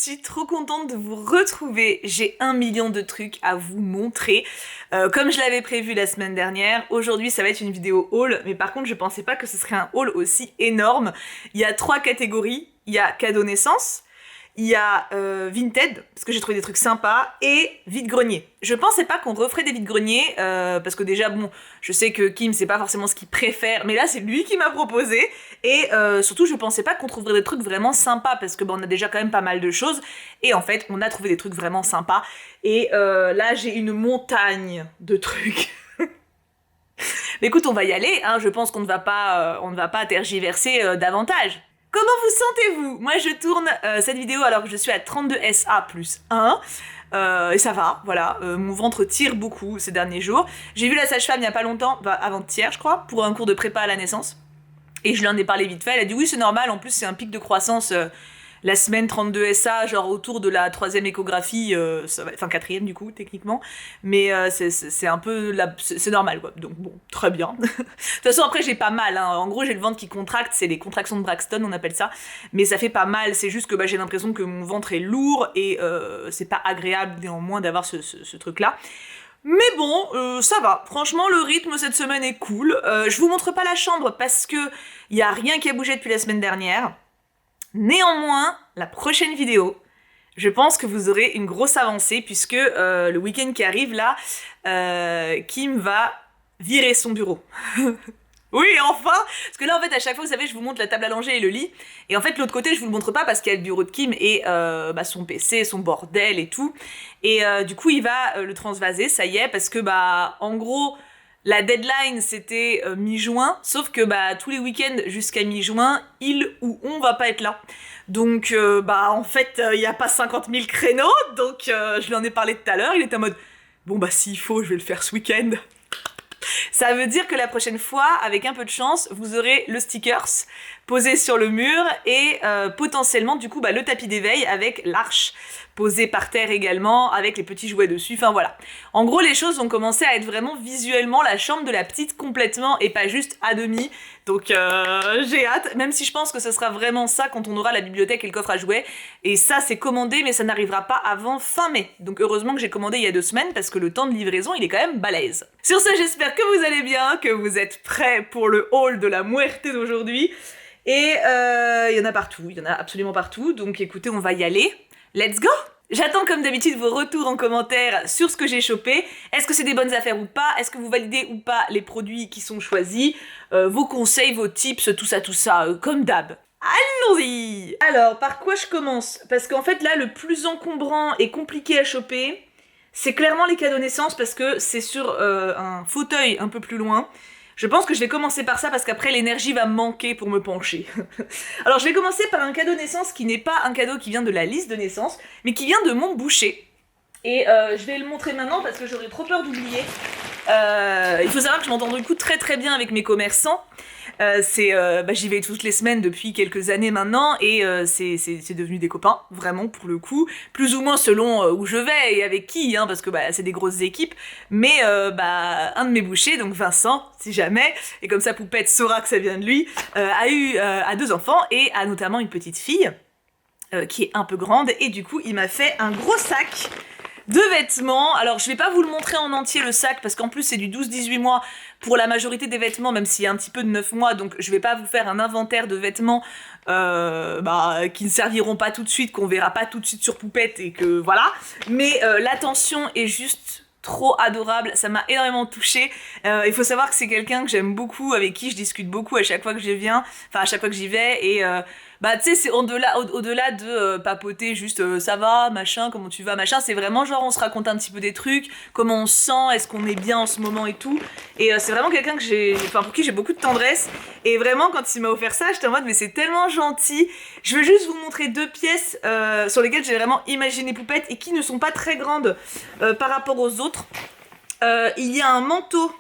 suis trop contente de vous retrouver. J'ai 1 million de trucs à vous montrer. Comme je l'avais prévu la semaine dernière, aujourd'hui ça va être une vidéo haul, mais par contre je pensais pas que ce serait un haul aussi énorme. Il y a 3 catégories. Il y a cadeau naissance, il y a Vinted, parce que j'ai trouvé des trucs sympas, et vide-grenier. Je pensais pas qu'on referait des vide-greniers, parce que déjà, bon, je sais que Kim, c'est pas forcément ce qu'il préfère, mais là, c'est lui qui m'a proposé, et surtout, je pensais pas qu'on trouverait des trucs vraiment sympas, parce que on a déjà quand même pas mal de choses, et en fait, on a trouvé des trucs vraiment sympas, et là, j'ai une montagne de trucs. Mais écoute, on va y aller, hein, je pense qu'on ne va pas tergiverser davantage. Comment vous sentez-vous? Moi je tourne cette vidéo alors que je suis à 32 SA plus 1 et ça va, voilà, mon ventre tire beaucoup ces derniers jours. J'ai vu la sage-femme il y a pas longtemps, avant-hier je crois, pour un cours de prépa à la naissance. Et je lui en ai parlé vite fait, elle a dit oui c'est normal, en plus c'est un pic de croissance la semaine 32 SA, genre autour de la 3e échographie, enfin 4e du coup techniquement, mais c'est un peu, c'est normal quoi, donc bon, très bien. De toute façon après j'ai pas mal, hein. En gros j'ai le ventre qui contracte, c'est les contractions de Braxton on appelle ça, mais ça fait pas mal, c'est juste que j'ai l'impression que mon ventre est lourd et c'est pas agréable néanmoins d'avoir ce truc là. Mais bon, ça va. Franchement, le rythme cette semaine est cool. Je vous montre pas la chambre parce que y a rien qui a bougé depuis la semaine dernière. Néanmoins, la prochaine vidéo, je pense que vous aurez une grosse avancée puisque le week-end qui arrive là, Kim va virer son bureau. Oui, enfin! Parce que là, en fait, à chaque fois, vous savez, je vous montre la table à langer et le lit. Et en fait, l'autre côté, je vous le montre pas parce qu'il y a le bureau de Kim et son PC, son bordel et tout. Et du coup, il va le transvaser, ça y est, parce que, en gros, la deadline, c'était mi-juin. Sauf que, tous les week-ends jusqu'à mi-juin, il ou on va pas être là. Donc, en fait, il y a pas 50 000 créneaux. Donc, je lui en ai parlé tout à l'heure. Il était en mode, bon, s'il faut, je vais le faire ce week-end. Ça veut dire que la prochaine fois, avec un peu de chance, vous aurez le stickers posé sur le mur et potentiellement du coup le tapis d'éveil avec l'arche posée par terre également, avec les petits jouets dessus, enfin voilà. En gros, les choses ont commencé à être vraiment visuellement la chambre de la petite complètement et pas juste à demi. Donc j'ai hâte, même si je pense que ce sera vraiment ça quand on aura la bibliothèque et le coffre à jouets. Et ça c'est commandé mais ça n'arrivera pas avant fin mai. Donc heureusement que j'ai commandé il y a 2 semaines parce que le temps de livraison il est quand même balèze. Sur ce j'espère que vous allez bien, que vous êtes prêts pour le haul de la muerte d'aujourd'hui. Et il y en a partout, il y en a absolument partout. Donc écoutez, on va y aller. Let's go! J'attends comme d'habitude vos retours en commentaire sur ce que j'ai chopé. Est-ce que c'est des bonnes affaires ou pas? Est-ce que vous validez ou pas les produits qui sont choisis? Vos conseils, vos tips, tout ça, comme d'hab. Allons-y! Alors, par quoi je commence? Parce qu'en fait là, le plus encombrant et compliqué à choper, c'est clairement les cadeaux naissance parce que c'est sur un fauteuil un peu plus loin. Je pense que je vais commencer par ça parce qu'après l'énergie va me manquer pour me pencher. Alors je vais commencer par un cadeau naissance qui n'est pas un cadeau qui vient de la liste de naissance, mais qui vient de mon boucher. Et je vais le montrer maintenant parce que j'aurais trop peur d'oublier. Il faut savoir que je m'entends du coup très très bien avec mes commerçants. J'y vais toutes les semaines depuis quelques années maintenant et c'est devenu des copains, vraiment pour le coup, plus ou moins selon où je vais et avec qui, hein, parce que c'est des grosses équipes, mais un de mes bouchers, donc Vincent, si jamais, et comme ça Poupette saura que ça vient de lui, a 2 enfants et a notamment une petite fille qui est un peu grande et du coup il m'a fait un gros sac de vêtements. Alors je vais pas vous le montrer en entier le sac parce qu'en plus c'est du 12-18 mois pour la majorité des vêtements, même s'il y a un petit peu de 9 mois, donc je vais pas vous faire un inventaire de vêtements qui ne serviront pas tout de suite, qu'on verra pas tout de suite sur Poupette et que voilà. Mais l'attention est juste trop adorable, ça m'a énormément touchée. Il faut savoir que c'est quelqu'un que j'aime beaucoup, avec qui je discute beaucoup à chaque fois que je viens, enfin à chaque fois que j'y vais et tu sais, c'est au-delà de papoter juste ça va, machin, comment tu vas, machin, c'est vraiment genre on se raconte un petit peu des trucs, comment on se sent, est-ce qu'on est bien en ce moment et tout. Et c'est vraiment quelqu'un que pour qui j'ai beaucoup de tendresse. Et vraiment, quand il m'a offert ça, j'étais en mode mais c'est tellement gentil. Je veux juste vous montrer 2 pièces sur lesquelles j'ai vraiment imaginé Poupette et qui ne sont pas très grandes par rapport aux autres. Il y a un manteau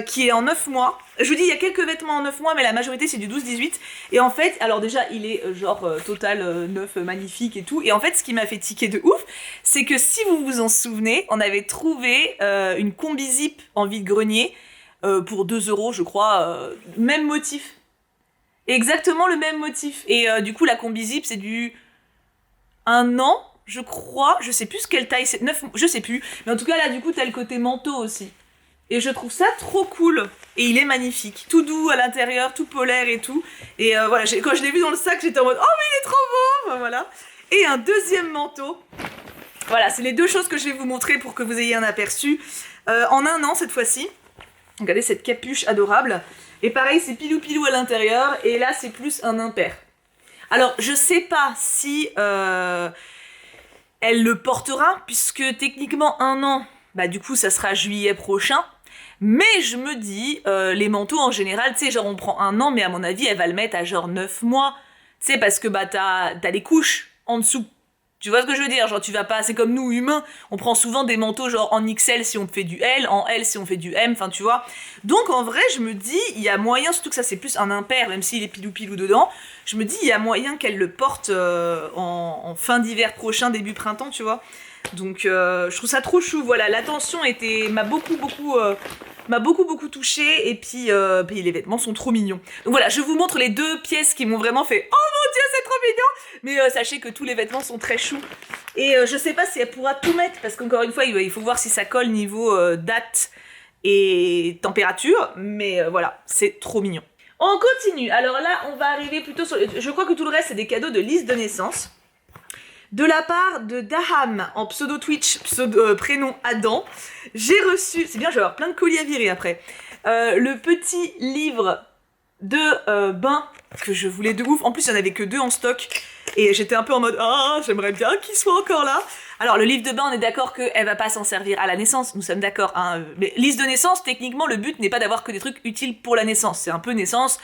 qui est en 9 mois. Je vous dis, il y a quelques vêtements en 9 mois, mais la majorité c'est du 12-18. Et en fait, alors déjà, il est total neuf, magnifique et tout. Et en fait, ce qui m'a fait tiquer de ouf, c'est que si vous vous en souvenez, on avait trouvé une combi zip en vide-grenier pour 2 € je crois, même motif. Exactement le même motif. Et du coup, la combi zip, c'est du 1 an, je crois, je sais plus quelle taille c'est, 9, je sais plus, mais en tout cas là du coup t'as le côté manteau aussi. Et je trouve ça trop cool. Et il est magnifique. Tout doux à l'intérieur, tout polaire et tout. Et voilà, quand je l'ai vu dans le sac, j'étais en mode « Oh mais il est trop beau !» Enfin, voilà. Et un deuxième manteau. Voilà, c'est les deux choses que je vais vous montrer pour que vous ayez un aperçu. En 1 an cette fois-ci. Regardez cette capuche adorable. Et pareil, c'est pilou-pilou à l'intérieur. Et là, c'est plus un impair. Alors, je sais pas si elle le portera, puisque techniquement 1 an, bah du coup ça sera juillet prochain. Mais je me dis, les manteaux en général, tu sais, genre on prend 1 an, mais à mon avis, elle va le mettre à genre 9 mois. Tu sais, parce que bah t'as les couches en dessous. Tu vois ce que je veux dire? Genre tu vas pas, c'est comme nous humains, on prend souvent des manteaux genre en XL si on fait du L, en L si on fait du M, enfin tu vois. Donc en vrai, je me dis, il y a moyen, surtout que ça c'est plus un impair, même s'il est pilou-pilou dedans, je me dis, il y a moyen qu'elle le porte en fin d'hiver prochain, début printemps, tu vois. Donc je trouve ça trop chou, voilà, l'attention m'a beaucoup touchée, et puis les vêtements sont trop mignons. Donc voilà, je vous montre les 2 pièces qui m'ont vraiment fait « Oh mon dieu, c'est trop mignon !» Mais sachez que tous les vêtements sont très choux. Et je sais pas si elle pourra tout mettre, parce qu'encore une fois, il faut voir si ça colle niveau date et température, mais voilà, c'est trop mignon. On continue, alors là, on va arriver plutôt sur... Je crois que tout le reste, c'est des cadeaux de liste de naissance. De la part de Daham, en pseudo Twitch, prénom Adam, j'ai reçu, c'est bien, je vais avoir plein de colis à virer après, le petit livre de bain que je voulais de ouf. En plus, il n'y en avait que 2 en stock, et j'étais un peu en mode « Ah, j'aimerais bien qu'il soit encore là !» Alors, le livre de bain, on est d'accord qu'elle va pas s'en servir à la naissance, nous sommes d'accord, hein. Mais liste de naissance, techniquement, le but n'est pas d'avoir que des trucs utiles pour la naissance, c'est un peu naissance...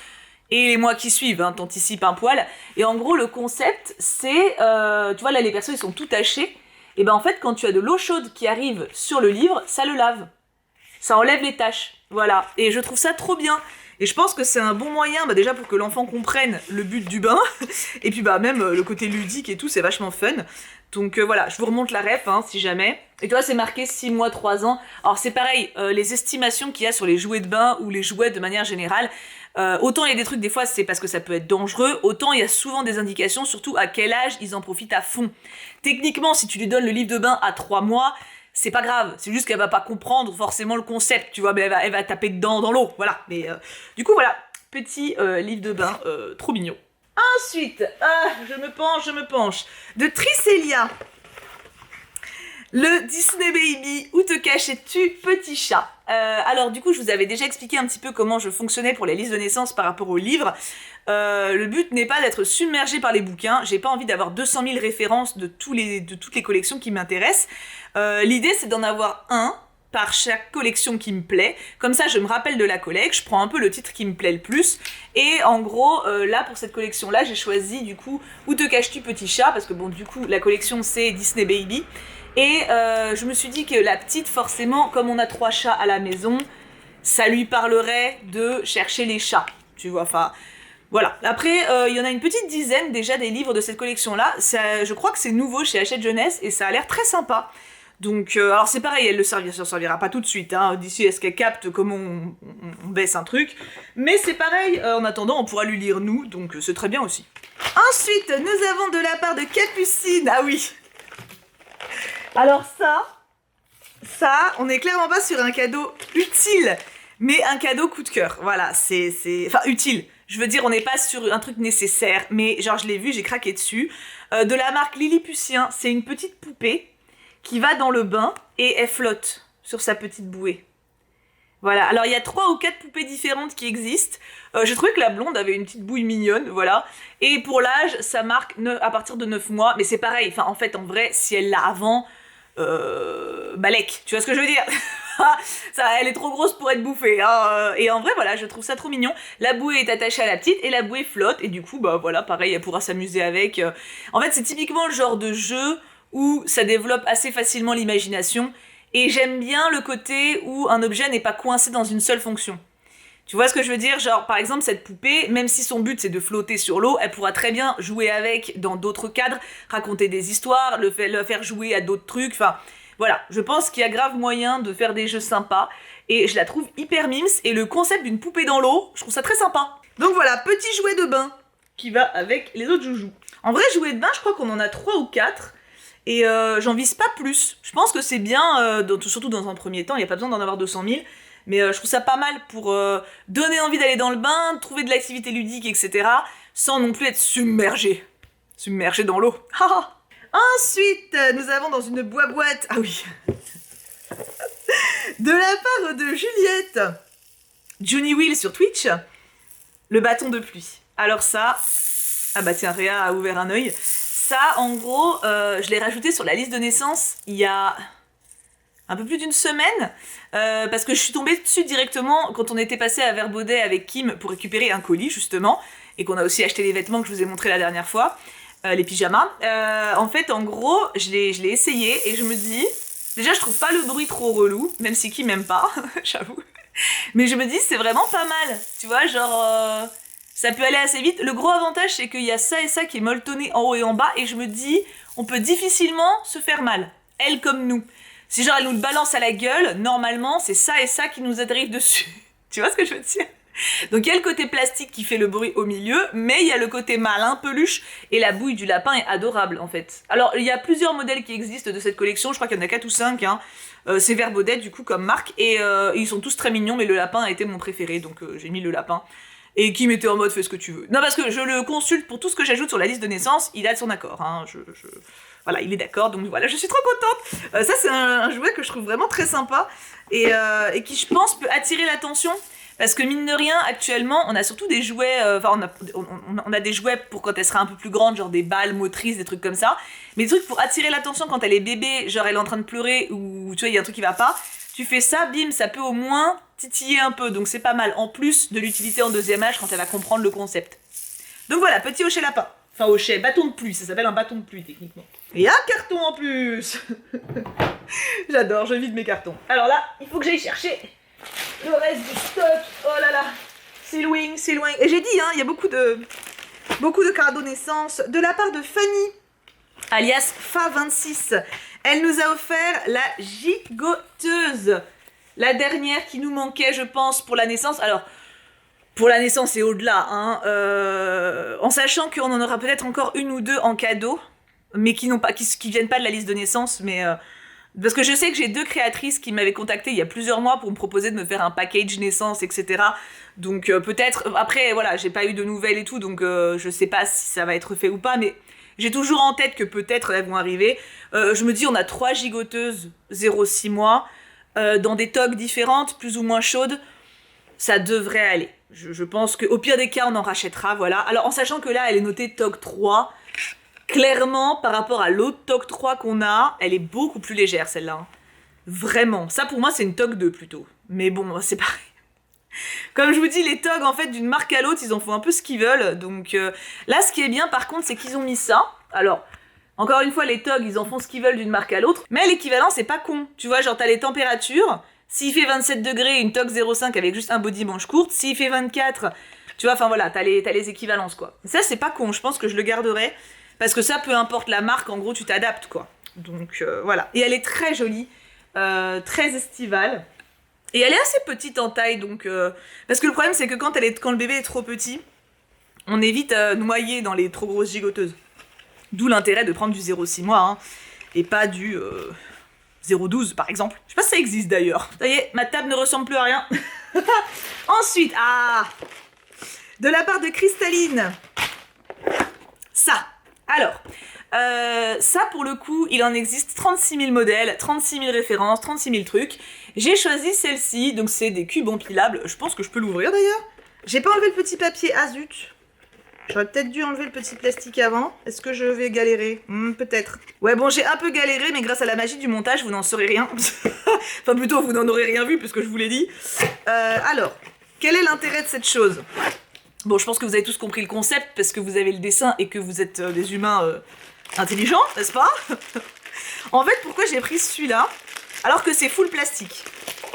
Et les mois qui suivent, hein, t'anticipes un poil. Et en gros, le concept, c'est... tu vois, là, les persos, ils sont tout tachés. Et ben en fait, quand tu as de l'eau chaude qui arrive sur le livre, ça le lave. Ça enlève les taches. Voilà. Et je trouve ça trop bien. Et je pense que c'est un bon moyen, bah, déjà pour que l'enfant comprenne le but du bain. Et puis bah même le côté ludique et tout, c'est vachement fun. Donc voilà, je vous remonte la ref, hein, si jamais. Et tu vois, c'est marqué 6 mois, 3 ans. Alors c'est pareil, les estimations qu'il y a sur les jouets de bain ou les jouets de manière générale, autant il y a des trucs, des fois, c'est parce que ça peut être dangereux, autant il y a souvent des indications, surtout à quel âge ils en profitent à fond. Techniquement, si tu lui donnes le livre de bain à 3 mois, c'est pas grave, c'est juste qu'elle va pas comprendre forcément le concept, tu vois, mais elle va taper dedans dans l'eau, voilà. Mais du coup, voilà, petit livre de bain trop mignon. Ensuite, je me penche, de Tricelia. Le Disney Baby, où te cachais-tu, petit chat? Alors du coup, je vous avais déjà expliqué un petit peu comment je fonctionnais pour les listes de naissance par rapport aux livres. Le but n'est pas d'être submergé par les bouquins, j'ai pas envie d'avoir 200 000 références de toutes les collections qui m'intéressent. L'idée, c'est d'en avoir un par chaque collection qui me plaît, comme ça je me rappelle de la collecte, je prends un peu le titre qui me plaît le plus, et en gros, là pour cette collection-là, j'ai choisi du coup Où te caches-tu petit chat, parce que bon du coup la collection c'est Disney Baby, et je me suis dit que la petite forcément, comme on a 3 chats à la maison, ça lui parlerait de chercher les chats, tu vois, enfin... Voilà, après il y en a une petite dizaine déjà des livres de cette collection-là, je crois que c'est nouveau chez Hachette Jeunesse, et ça a l'air très sympa. Donc, alors c'est pareil, elle ne servira pas tout de suite, hein, d'ici à ce qu'elle capte comment on baisse un truc. Mais c'est pareil, en attendant, on pourra lui lire nous, donc c'est très bien aussi. Ensuite, nous avons de la part de Capucine, ah oui. Alors ça, on n'est clairement pas sur un cadeau utile, mais un cadeau coup de cœur. Voilà, c'est... Enfin, utile. Je veux dire, on n'est pas sur un truc nécessaire, mais genre je l'ai vu, j'ai craqué dessus. De la marque Lilliputien, c'est une petite poupée qui va dans le bain et elle flotte sur sa petite bouée. Voilà, alors il y a 3 ou 4 poupées différentes qui existent. J'ai trouvé que la blonde avait une petite bouille mignonne, voilà. Et pour l'âge, ça marque à partir de 9 mois, mais c'est pareil, enfin en fait, en vrai, si elle l'a avant, balèque, tu vois ce que je veux dire? Ça, elle est trop grosse pour être bouffée, hein. Et en vrai, voilà, je trouve ça trop mignon. La bouée est attachée à la petite et la bouée flotte, et du coup, bah voilà, pareil, elle pourra s'amuser avec. En fait, c'est typiquement le genre de jeu où ça développe assez facilement l'imagination, et j'aime bien le côté où un objet n'est pas coincé dans une seule fonction. Tu vois ce que je veux dire? Genre, par exemple, cette poupée, même si son but c'est de flotter sur l'eau, elle pourra très bien jouer avec dans d'autres cadres, raconter des histoires, le faire jouer à d'autres trucs, enfin... Voilà, je pense qu'il y a grave moyen de faire des jeux sympas, et je la trouve hyper mimes, et le concept d'une poupée dans l'eau, je trouve ça très sympa. Donc voilà, petit jouet de bain, qui va avec les autres joujoux. En vrai, jouets de bain, je crois qu'on en a 3 ou 4. Et j'en vise pas plus. Je pense que c'est bien, surtout dans un premier temps, il n'y a pas besoin d'en avoir 200 000. Mais je trouve ça pas mal pour donner envie d'aller dans le bain, trouver de l'activité ludique, etc. Sans non plus être submergé. Submergé dans l'eau. Ensuite, nous avons dans une boîte... Ah oui. De la part de Juliette, Juni Will sur Twitch, le bâton de pluie. Alors ça... Ah bah tiens, Réa a ouvert un œil. Ça, en gros, je l'ai rajouté sur la liste de naissance il y a un peu plus d'une semaine, parce que je suis tombée dessus directement quand on était passé à Verbaudet avec Kim pour récupérer un colis, justement, et qu'on a aussi acheté les vêtements que je vous ai montré la dernière fois, les pyjamas. En fait, en gros, je l'ai essayé, et je me dis... Déjà, je trouve pas le bruit trop relou, même si Kim m'aime pas, j'avoue. Mais je me dis, c'est vraiment pas mal, tu vois, genre... Ça peut aller assez vite. Le gros avantage, c'est qu'il y a ça et ça qui est molletonné en haut et en bas, et je me dis, on peut difficilement se faire mal, elle comme nous. Si genre elle nous le balance à la gueule, normalement, c'est ça et ça qui nous arrive dessus. Tu vois ce que je veux dire? Donc il y a le côté plastique qui fait le bruit au milieu, mais il y a le côté malin, peluche, et la bouille du lapin est adorable en fait. Alors il y a plusieurs modèles qui existent de cette collection, je crois qu'il y en a 4 ou 5, hein. C'est Verbaudet du coup comme marque, et ils sont tous très mignons, mais le lapin a été mon préféré, donc j'ai mis le lapin. Et qui m'était en mode fais ce que tu veux. Non, parce que je le consulte pour tout ce que j'ajoute sur la liste de naissance, il a de son accord, hein. Voilà, il est d'accord, donc voilà, je suis trop contente. Ça, c'est un jouet que je trouve vraiment très sympa et qui, je pense, peut attirer l'attention. Parce que mine de rien, actuellement, on a surtout des jouets... on a des jouets pour quand elle sera un peu plus grande, genre des balles motrices, des trucs comme ça. Mais des trucs pour attirer l'attention quand elle est bébé, genre elle est en train de pleurer ou tu vois, il y a un truc qui va pas. Tu fais ça, bim, ça peut au moins titiller un peu, donc c'est pas mal. En plus de l'utilité en deuxième âge quand elle va comprendre le concept. Donc voilà, petit hochet lapin. Enfin hochet, bâton de pluie, ça s'appelle un bâton de pluie techniquement. Et un carton en plus. J'adore, je vide mes cartons. Alors là, il faut que j'aille chercher le reste du stock. Oh là là, c'est loin, c'est loin. Et j'ai dit, hein, il y a beaucoup de cadeaux naissance de la part de Fanny, alias Fa26. Elle nous a offert la gigoteuse. La dernière qui nous manquait, je pense, pour la naissance. Alors, pour la naissance et au-delà, hein, en sachant qu'on en aura peut-être encore une ou deux en cadeau, mais qui viennent pas de la liste de naissance, mais... parce que je sais que j'ai 2 créatrices qui m'avaient contacté il y a plusieurs mois pour me proposer de me faire un package naissance, etc. Donc peut-être... Après, voilà, j'ai pas eu de nouvelles et tout, donc je sais pas si ça va être fait ou pas, mais... J'ai toujours en tête que peut-être elles vont arriver. Je me dis, on a 3 gigoteuses 0-6 mois, dans des togs différentes, plus ou moins chaudes. Ça devrait aller. Je pense qu'au pire des cas, on en rachètera, voilà. Alors, en sachant que là, elle est notée tog 3, clairement, par rapport à l'autre tog 3 qu'on a, elle est beaucoup plus légère, celle-là. Hein. Vraiment. Ça, pour moi, c'est une tog 2, plutôt. Mais bon, c'est pareil. Comme je vous dis, les togs, en fait, d'une marque à l'autre, ils en font un peu ce qu'ils veulent. Donc là, ce qui est bien, par contre, c'est qu'ils ont mis ça. Alors, encore une fois, les togs, ils en font ce qu'ils veulent d'une marque à l'autre. Mais l'équivalent, c'est pas con. Tu vois, genre, t'as les températures. S'il fait 27 degrés, une tog 0,5 avec juste un body manche courte. S'il fait 24, tu vois, enfin voilà, t'as les équivalences, quoi. Ça, c'est pas con. Je pense que je le garderai. Parce que ça, peu importe la marque, en gros, tu t'adaptes, quoi. Donc voilà. Et elle est très jolie. Très estivale. Et elle est assez petite en taille, donc... Parce que le problème, c'est que quand le bébé est trop petit, on est vite noyé dans les trop grosses gigoteuses. D'où l'intérêt de prendre du 0,6 mois, hein, et pas du 0,12, par exemple. Je sais pas si ça existe, d'ailleurs. Ça y est, ma table ne ressemble plus à rien. Ensuite, de la part de Cristalline. Ça. Alors... ça, pour le coup, il en existe 36 000 modèles, 36 000 références, 36 000 trucs. J'ai choisi celle-ci, donc c'est des cubes empilables. Je pense que je peux l'ouvrir d'ailleurs. J'ai pas enlevé le petit papier, ah zut. J'aurais peut-être dû enlever le petit plastique avant. Est-ce que je vais galérer? Peut-être. Ouais, bon, j'ai un peu galéré, mais grâce à la magie du montage, vous n'en saurez rien. Enfin, plutôt, vous n'en aurez rien vu, puisque je vous l'ai dit. Alors, quel est l'intérêt de cette chose? Bon, je pense que vous avez tous compris le concept, parce que vous avez le dessin et que vous êtes des humains... intelligent, n'est-ce pas? En fait, pourquoi j'ai pris celui-là alors que c'est full plastique?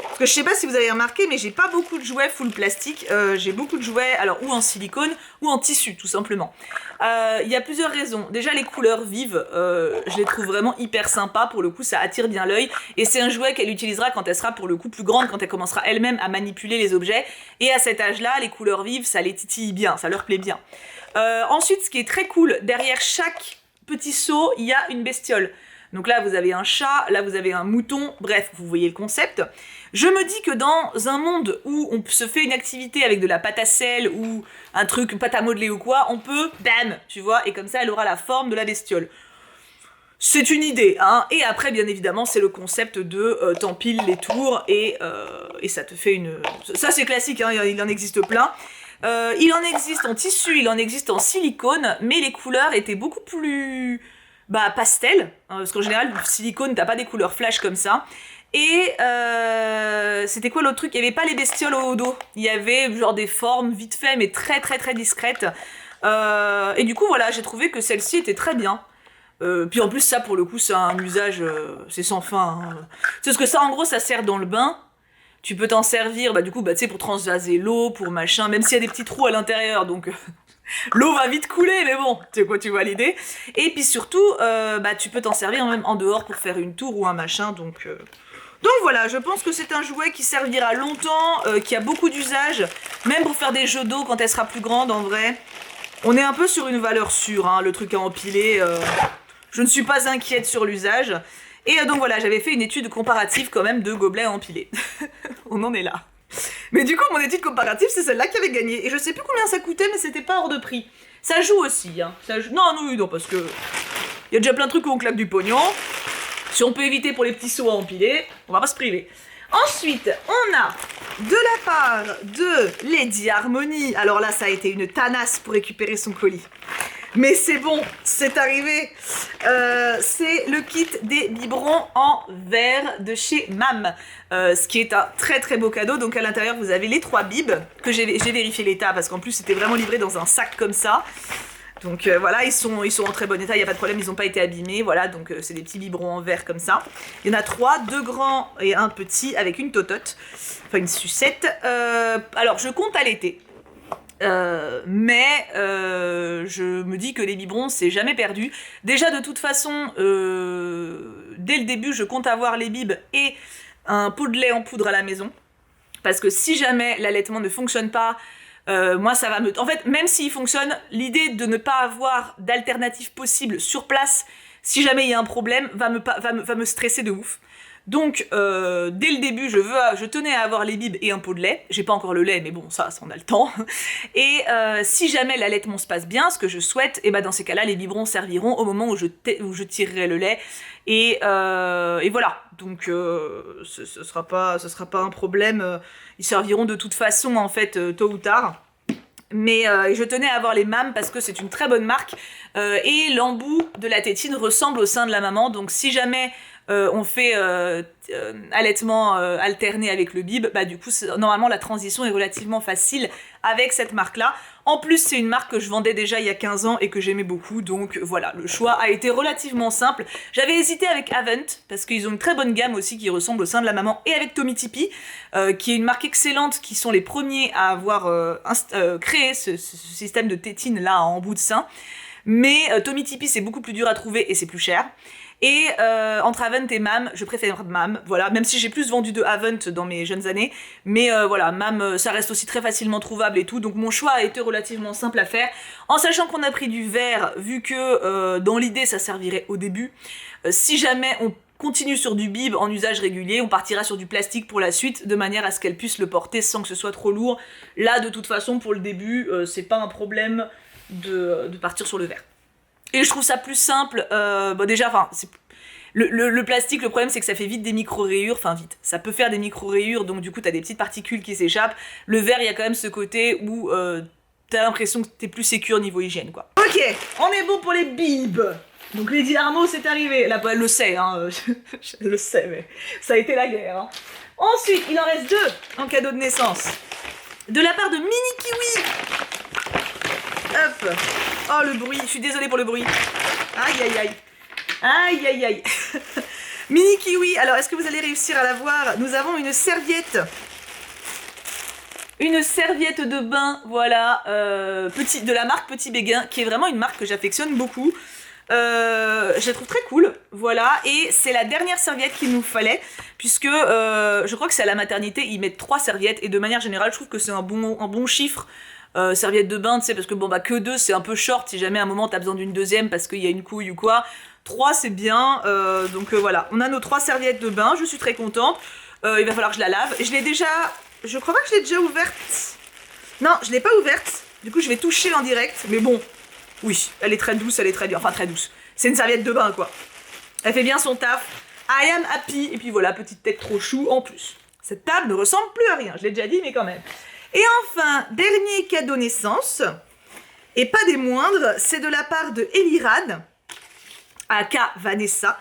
Parce que je sais pas si vous avez remarqué, mais j'ai pas beaucoup de jouets full plastique. J'ai beaucoup de jouets, alors ou en silicone ou en tissu, tout simplement. Il y a plusieurs raisons. Déjà, les couleurs vives, je les trouve vraiment hyper sympas. Pour le coup, ça attire bien l'œil. Et c'est un jouet qu'elle utilisera quand elle sera pour le coup plus grande, quand elle commencera elle-même à manipuler les objets. Et à cet âge-là, les couleurs vives, ça les titille bien, ça leur plaît bien. Ensuite, ce qui est très cool, derrière chaque petit seau, il y a une bestiole. Donc là, vous avez un chat, là, vous avez un mouton, bref, vous voyez le concept. Je me dis que dans un monde où on se fait une activité avec de la pâte à sel ou un truc, une pâte à modeler ou quoi, on peut, bam, tu vois, et comme ça, elle aura la forme de la bestiole. C'est une idée, hein, et après, bien évidemment, c'est le concept de t'empiles les tours et ça te fait une... Ça, c'est classique, hein, il en existe plein. Il en existe en tissu, il en existe en silicone, mais les couleurs étaient beaucoup plus... pastel, hein, parce qu'en général, le silicone, t'as pas des couleurs flash comme ça. Et c'était quoi l'autre truc? Il y avait pas les bestioles au dos. Il y avait genre des formes vite fait, mais très très très discrètes. Et du coup, voilà, j'ai trouvé que celle-ci était très bien. Puis en plus, ça, pour le coup, c'est un usage, c'est sans fin. Hein. C'est parce que ça, en gros, ça sert dans le bain. Tu peux t'en servir, du coup, tu sais, pour transvaser l'eau, pour machin, même s'il y a des petits trous à l'intérieur, donc... L'eau va vite couler, mais bon, tu sais quoi, tu vois l'idée. Et puis surtout, tu peux t'en servir même en dehors pour faire une tour ou un machin, donc voilà, je pense que c'est un jouet qui servira longtemps, qui a beaucoup d'usage, même pour faire des jeux d'eau quand elle sera plus grande, en vrai. On est un peu sur une valeur sûre, hein, le truc à empiler. Je ne suis pas inquiète sur l'usage. Et donc voilà, j'avais fait une étude comparative quand même de gobelets à empiler. On en est là. Mais du coup, mon étude comparative, c'est celle-là qui avait gagné. Et je sais plus combien ça coûtait, mais c'était pas hors de prix. Ça joue aussi, hein. Ça joue... Non, parce que... Il y a déjà plein de trucs où on claque du pognon. Si on peut éviter pour les petits seaux à empiler, on va pas se priver. Ensuite, on a, de la part de Lady Harmony, alors là, ça a été une tanasse pour récupérer son colis. Mais c'est bon, c'est arrivé. C'est le kit des biberons en verre de chez Mam. Ce qui est un très très beau cadeau. Donc à l'intérieur, vous avez les 3 bibs, que j'ai vérifié l'état, parce qu'en plus, c'était vraiment livré dans un sac comme ça. Donc voilà, ils sont en très bon état, il n'y a pas de problème, ils n'ont pas été abîmés. Voilà, donc c'est des petits biberons en verre comme ça. Il y en a 3, 2 grands et un petit avec une totote. Enfin, une sucette. Alors, je compte allaiter. Mais je me dis que les biberons c'est jamais perdu. Déjà de toute façon, dès le début je compte avoir les bibs et un pot de lait en poudre à la maison. Parce que si jamais l'allaitement ne fonctionne pas, moi ça va me... En fait, même s'il fonctionne, l'idée de ne pas avoir d'alternative possible sur place, si jamais il y a un problème, va me stresser de ouf. Donc, dès le début, je tenais à avoir les bibs et un pot de lait. J'ai pas encore le lait, mais bon, ça on a le temps. Et si jamais l'allaitement se passe bien, ce que je souhaite, et dans ces cas-là, les biberons serviront au moment où je tirerai le lait. Et voilà. Donc, ce sera pas un problème. Ils serviront de toute façon, en fait, tôt ou tard. Mais je tenais à avoir les Mam parce que c'est une très bonne marque. Et l'embout de la tétine ressemble au sein de la maman. Donc, si jamais... on fait allaitement alterné avec le bib, du coup normalement la transition est relativement facile avec cette marque là. En plus c'est une marque que je vendais déjà il y a 15 ans et que j'aimais beaucoup, donc voilà, le choix a été relativement simple. J'avais hésité avec Avent parce qu'ils ont une très bonne gamme aussi qui ressemble au sein de la maman, et avec Tommee Tippee qui est une marque excellente, qui sont les premiers à avoir créé ce système de tétine là en bout de sein. Mais Tommee Tippee c'est beaucoup plus dur à trouver et c'est plus cher. Et entre Avent et Mam, je préfère Mam, voilà, même si j'ai plus vendu de Avent dans mes jeunes années, mais voilà, Mam, ça reste aussi très facilement trouvable et tout, donc mon choix a été relativement simple à faire, en sachant qu'on a pris du verre, vu que dans l'idée ça servirait au début. Si jamais on continue sur du bib en usage régulier, on partira sur du plastique pour la suite, de manière à ce qu'elle puisse le porter sans que ce soit trop lourd. Là, de toute façon, pour le début, c'est pas un problème de partir sur le verre. Et je trouve ça plus simple, déjà, enfin, le plastique, le problème c'est que ça fait vite des micro-rayures, enfin vite, ça peut faire des micro-rayures, donc du coup t'as des petites particules qui s'échappent. Le verre, il y a quand même ce côté où t'as l'impression que t'es plus sécure niveau hygiène, quoi. Ok, on est bon pour les bibs. Donc Lady Arnaud, c'est arrivé, là, elle le sait, hein, je le sais, mais ça a été la guerre, hein. Ensuite, il en reste 2 en cadeau de naissance. De la part de Mini Kiwi. Hop. Oh le bruit, je suis désolée pour le bruit. Aïe aïe aïe. Aïe aïe aïe. Mini kiwi, alors est-ce que vous allez réussir à la voir? Nous avons une serviette. Une serviette de bain, voilà, de la marque Petit Béguin, qui est vraiment une marque que j'affectionne beaucoup. Je la trouve très cool, voilà, et c'est la dernière serviette qu'il nous fallait, puisque je crois que c'est à la maternité, ils mettent 3 serviettes, et de manière générale, je trouve que c'est un bon chiffre. Serviette de bain, tu sais, parce que bon, bah, que 2, c'est un peu short, si jamais à un moment t'as besoin d'une deuxième parce qu'il y a une couille ou quoi. 3, c'est bien, donc voilà, on a nos 3 serviettes de bain, je suis très contente. Il va falloir que je la lave, je l'ai déjà... Je crois pas que je l'ai déjà ouverte. Non, je l'ai pas ouverte. Du coup, je vais toucher en direct. Mais bon, oui, elle est très douce, elle est très dure. Enfin, très douce. C'est une serviette de bain, quoi. Elle fait bien son taf. I am happy. Et puis voilà, petite tête trop chou en plus. Cette table ne ressemble plus à rien. Je l'ai déjà dit, mais quand même. Et enfin, dernier cadeau naissance. Et pas des moindres, c'est de la part de Elirad, aka Vanessa,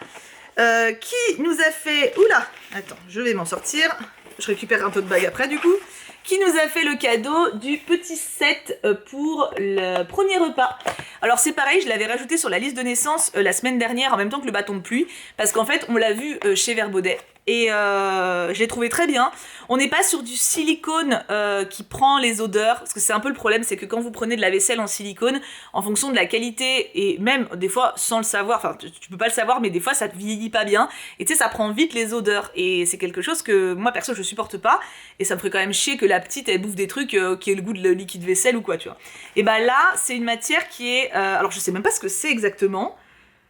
qui nous a fait... Oula, attends, je vais m'en sortir. Je récupère un peu de bague après du coup, qui nous a fait le cadeau du petit set pour le premier repas. Alors c'est pareil, je l'avais rajouté sur la liste de naissance la semaine dernière en même temps que le bâton de pluie, parce qu'en fait on l'a vu chez Verbaudet. Et je l'ai trouvé très bien. On n'est pas sur du silicone qui prend les odeurs, parce que c'est un peu le problème, c'est que quand vous prenez de la vaisselle en silicone, en fonction de la qualité, et même des fois sans le savoir, enfin tu peux pas le savoir, mais des fois ça te vieillit pas bien, et tu sais ça prend vite les odeurs, et c'est quelque chose que moi perso je supporte pas, et ça me ferait quand même chier que la petite elle bouffe des trucs qui aient le goût de liquide vaisselle ou quoi, tu vois. Et bah là c'est une matière qui est, alors je sais même pas ce que c'est exactement,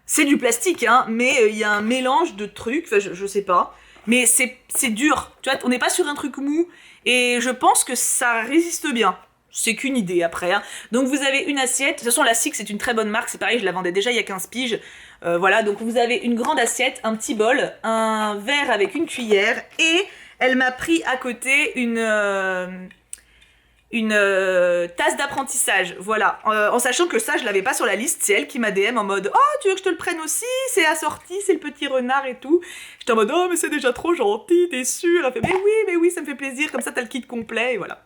c'est du plastique hein, mais il y a un mélange de trucs, enfin je sais pas. Mais c'est dur, tu vois, on n'est pas sur un truc mou, et je pense que ça résiste bien. C'est qu'une idée après. Hein. Donc vous avez une assiette, de toute façon la SIC c'est une très bonne marque, c'est pareil, je la vendais déjà il y a 15 piges. Voilà, donc vous avez une grande assiette, un petit bol, un verre avec une cuillère, et elle m'a pris à côté une tasse d'apprentissage, voilà, en sachant que ça je l'avais pas sur la liste, c'est elle qui m'a DM en mode oh tu veux que je te le prenne aussi, c'est assorti, c'est le petit renard et tout, j'étais en mode oh mais c'est déjà trop gentil, t'es sûre, elle fait mais oui ça me fait plaisir, comme ça t'as le kit complet et voilà.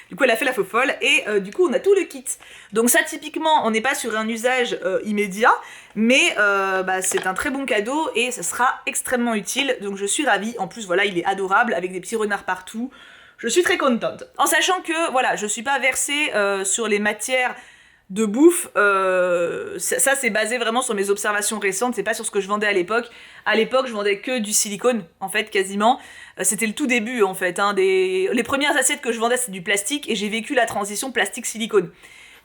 Du coup elle a fait la faux folle et du coup on a tout le kit, donc ça typiquement on n'est pas sur un usage immédiat, mais bah, c'est un très bon cadeau et ça sera extrêmement utile, donc je suis ravie, en plus voilà il est adorable avec des petits renards partout. Je suis très contente. En sachant que, voilà, je suis pas versée sur les matières de bouffe. Ça, c'est basé vraiment sur mes observations récentes. C'est pas sur ce que je vendais à l'époque. À l'époque, je vendais que du silicone, en fait, quasiment. C'était le tout début, en fait. Hein, les premières assiettes que je vendais, c'est du plastique. Et j'ai vécu la transition plastique-silicone.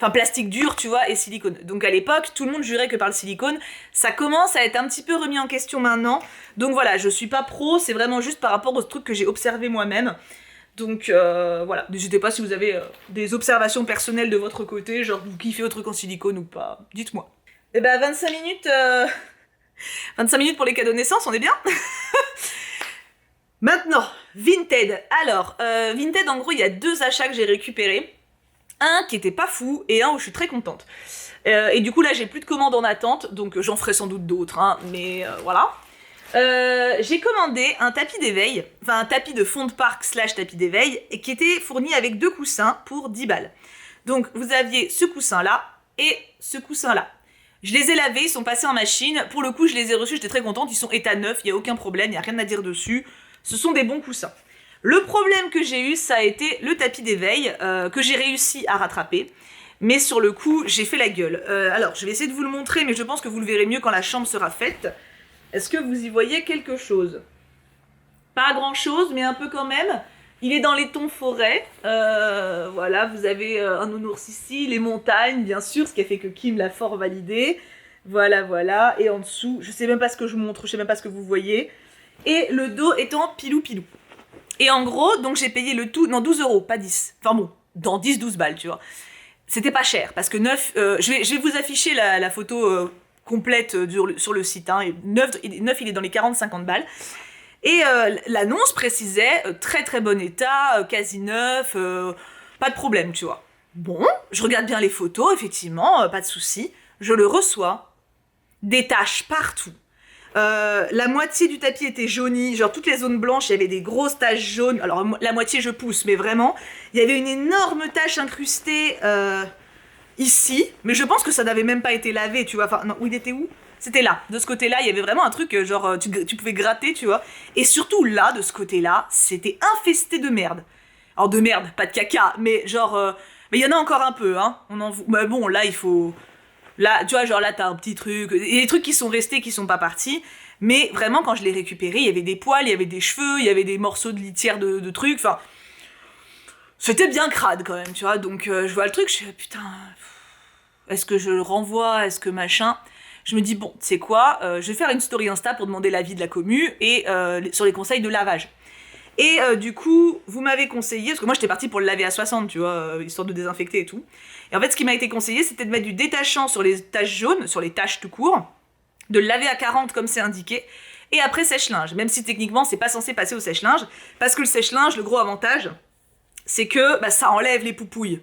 Enfin, plastique dur, tu vois, et silicone. Donc à l'époque, tout le monde jurait que par le silicone. Ça commence à être un petit peu remis en question maintenant. Donc voilà, je suis pas pro. C'est vraiment juste par rapport aux trucs que j'ai observés moi-même. Donc voilà, n'hésitez pas si vous avez des observations personnelles de votre côté, genre vous kiffez votre truc en silicone ou pas, dites-moi. Et bah 25 minutes, 25 minutes pour les cadeaux de naissance, on est bien. Maintenant, Vinted. Alors, Vinted en gros il y a 2 achats que j'ai récupérés. Un qui était pas fou et un où je suis très contente. Et du coup là j'ai plus de commandes en attente, donc j'en ferai sans doute d'autres, hein, mais voilà. J'ai commandé un tapis d'éveil, enfin un tapis de fond de parc / tapis d'éveil, et qui était fourni avec 2 coussins pour 10 balles. Donc vous aviez ce coussin là et ce coussin là. Je les ai lavés, ils sont passés en machine, pour le coup je les ai reçus, j'étais très contente, ils sont état neuf, il n'y a aucun problème, il n'y a rien à dire dessus, ce sont des bons coussins. Le problème que j'ai eu, ça a été le tapis d'éveil, que j'ai réussi à rattraper. Mais sur le coup, j'ai fait la gueule. Alors, je vais essayer de vous le montrer, mais je pense que vous le verrez mieux quand la chambre sera faite. Est-ce que vous y voyez quelque chose? Pas grand-chose, mais un peu quand même. Il est dans les tons forêt. Voilà, vous avez un nounours ici, les montagnes, bien sûr, ce qui a fait que Kim l'a fort validé. Voilà, voilà. Et en dessous, je sais même pas ce que je montre, je sais même pas ce que vous voyez. Et le dos étant pilou-pilou. Et en gros, donc j'ai payé le tout, non 12 €, pas 10. Enfin bon, dans 10-12 balles, tu vois. C'était pas cher, parce que 9, je vais vous afficher la photo complète sur le site, hein. 9, il est dans les 40-50 balles. Et l'annonce précisait très très bon état, quasi neuf, pas de problème, tu vois. Bon, je regarde bien les photos, effectivement, pas de souci. Je le reçois, des taches partout. La moitié du tapis était jaunie, genre toutes les zones blanches, il y avait des grosses taches jaunes. Alors la moitié je pousse, mais vraiment, il y avait une énorme tache incrustée ici, mais je pense que ça n'avait même pas été lavé, tu vois. Enfin, non, il était où? C'était là, de ce côté-là, il y avait vraiment un truc, genre, tu pouvais gratter, tu vois. Et surtout là, de ce côté-là, c'était infesté de merde. Alors de merde, pas de caca, mais genre... mais il y en a encore un peu, hein. Mais bon, là, il faut... Là, tu vois, genre là, t'as un petit truc... Il y a des trucs qui sont restés, qui sont pas partis. Mais vraiment, quand je l'ai récupéré, il y avait des poils, il y avait des cheveux, il y avait des morceaux de litière de trucs, enfin... C'était bien crade, quand même, tu vois. Donc, je vois le truc, je suis putain... Est-ce que je le renvoie? Est-ce que machin? Je me dis, bon, tu sais quoi, je vais faire une story Insta pour demander l'avis de la commu et sur les conseils de lavage. Et du coup, vous m'avez conseillé, parce que moi j'étais partie pour le laver à 60, tu vois, histoire de désinfecter et tout. Et en fait, ce qui m'a été conseillé, c'était de mettre du détachant sur les taches jaunes, sur les taches tout court, de le laver à 40 comme c'est indiqué, et après sèche-linge, même si techniquement c'est pas censé passer au sèche-linge, parce que le sèche-linge, le gros avantage, c'est que bah, ça enlève les poupouilles.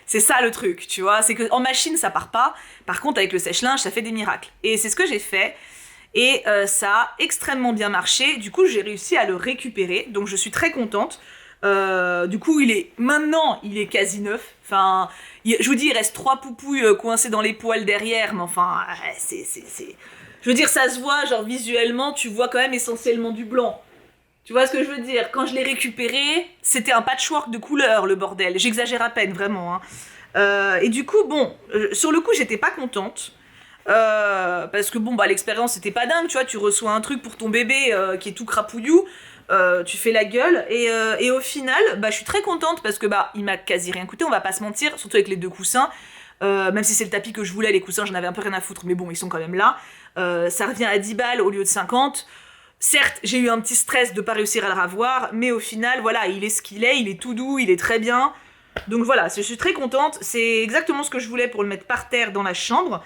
C'est ça le truc, tu vois, c'est qu'en machine ça part pas, par contre avec le sèche-linge ça fait des miracles. Et c'est ce que j'ai fait, et ça a extrêmement bien marché, du coup j'ai réussi à le récupérer, donc je suis très contente. Du coup maintenant il est quasi neuf, enfin, je vous dis il reste 3 poupouilles coincées dans les poils derrière, mais enfin, c'est... Je veux dire ça se voit, genre visuellement tu vois quand même essentiellement du blanc. Tu vois ce que je veux dire? Quand je l'ai récupéré, c'était un patchwork de couleurs, le bordel. J'exagère à peine, vraiment. Hein. Et du coup, bon, sur le coup, j'étais pas contente. Parce que, bon, bah, l'expérience, c'était pas dingue, tu vois. Tu reçois un truc pour ton bébé qui est tout crapouillou. Tu fais la gueule. Et au final, bah, je suis très contente parce que, bah, il m'a quasi rien coûté, on va pas se mentir. Surtout avec les 2 coussins. Même si c'est le tapis que je voulais, les coussins, j'en avais un peu rien à foutre. Mais bon, ils sont quand même là. Ça revient à 10 balles au lieu de 50. Certes, j'ai eu un petit stress de pas réussir à le ravoir, mais au final, voilà, il est ce qu'il est, il est tout doux, il est très bien. Donc voilà, je suis très contente, c'est exactement ce que je voulais pour le mettre par terre dans la chambre.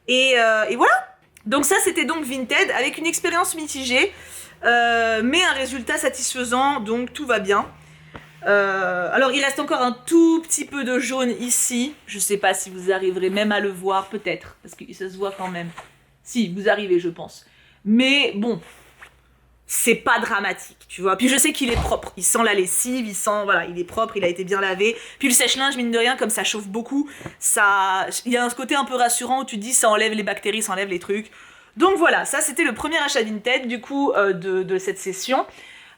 Et voilà. Donc ça, c'était donc Vinted, avec une expérience mitigée, mais un résultat satisfaisant, donc tout va bien. Alors il reste encore un tout petit peu de jaune ici, je sais pas si vous arriverez même à le voir, peut-être, parce que ça se voit quand même. Si, vous arrivez, je pense. Mais bon... c'est pas dramatique, tu vois. Puis je sais qu'il est propre, il sent la lessive, voilà, il est propre, il a été bien lavé. Puis le sèche-linge, mine de rien, comme ça chauffe beaucoup, il y a un côté un peu rassurant où tu te dis ça enlève les bactéries, ça enlève les trucs. Donc voilà, ça c'était le premier achat Vinted, du coup, de cette session,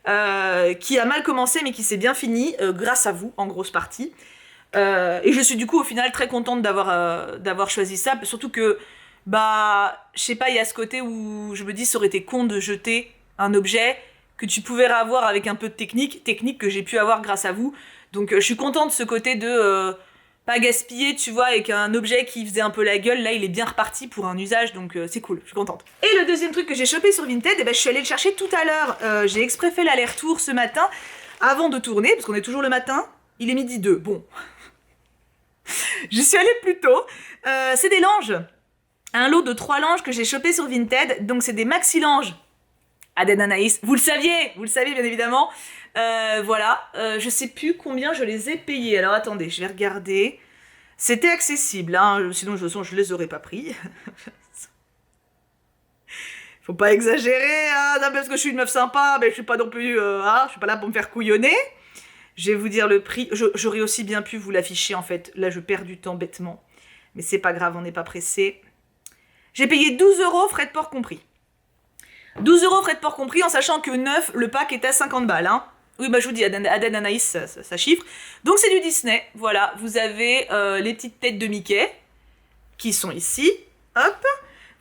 qui a mal commencé mais qui s'est bien fini, grâce à vous, en grosse partie. Et je suis du coup au final très contente d'avoir choisi ça, surtout que, bah, je sais pas, il y a ce côté où je me dis ça aurait été con de jeter un objet que tu pouvais avoir avec un peu de technique que j'ai pu avoir grâce à vous. Donc je suis contente de ce côté de pas gaspiller, tu vois, avec un objet qui faisait un peu la gueule. Là, il est bien reparti pour un usage, donc c'est cool, je suis contente. Et le deuxième truc que j'ai chopé sur Vinted, eh ben, je suis allée le chercher tout à l'heure. J'ai exprès fait l'aller-retour ce matin, avant de tourner, parce qu'on est toujours le matin. Il est 12h02, bon. Je suis allée plus tôt. C'est des langes. Un lot de 3 langes que j'ai chopé sur Vinted, donc c'est des maxi langes Aden Anaïs, vous le saviez bien évidemment. Voilà, je sais plus combien je les ai payés. Alors attendez, je vais regarder. C'était accessible, hein, sinon de toute façon je les aurais pas pris. Faut pas exagérer, hein, non, parce que je suis une meuf sympa, mais je suis pas non plus, je suis pas là pour me faire couillonner. Je vais vous dire le prix. J'aurais aussi bien pu vous l'afficher en fait. Là je perds du temps bêtement. Mais c'est pas grave, on n'est pas pressé. J'ai payé 12 €, frais de port compris. 12 € frais de port compris, en sachant que 9, le pack est à 50 balles. Hein. Oui, bah je vous dis, Aden Anaïs, ça chiffre. Donc c'est du Disney, voilà. Vous avez les petites têtes de Mickey, qui sont ici. Hop.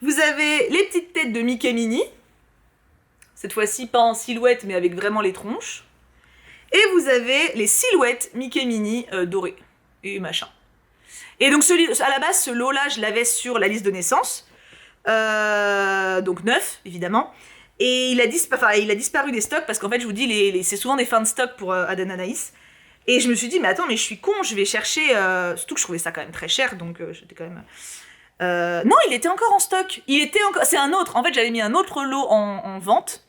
Vous avez les petites têtes de Mickey Mini. Cette fois-ci, pas en silhouette, mais avec vraiment les tronches. Et vous avez les silhouettes Mickey Mini dorées. Et machin. Et donc à la base, ce lot-là, je l'avais sur la liste de naissance. Donc 9 évidemment, et il a disparu des stocks parce qu'en fait je vous dis c'est souvent des fins de stock pour Aden Anaïs, et je me suis dit mais attends, mais je suis con, je vais chercher, surtout que je trouvais ça quand même très cher, donc j'étais quand même non, il était encore en stock, c'est un autre, en fait j'avais mis un autre lot en vente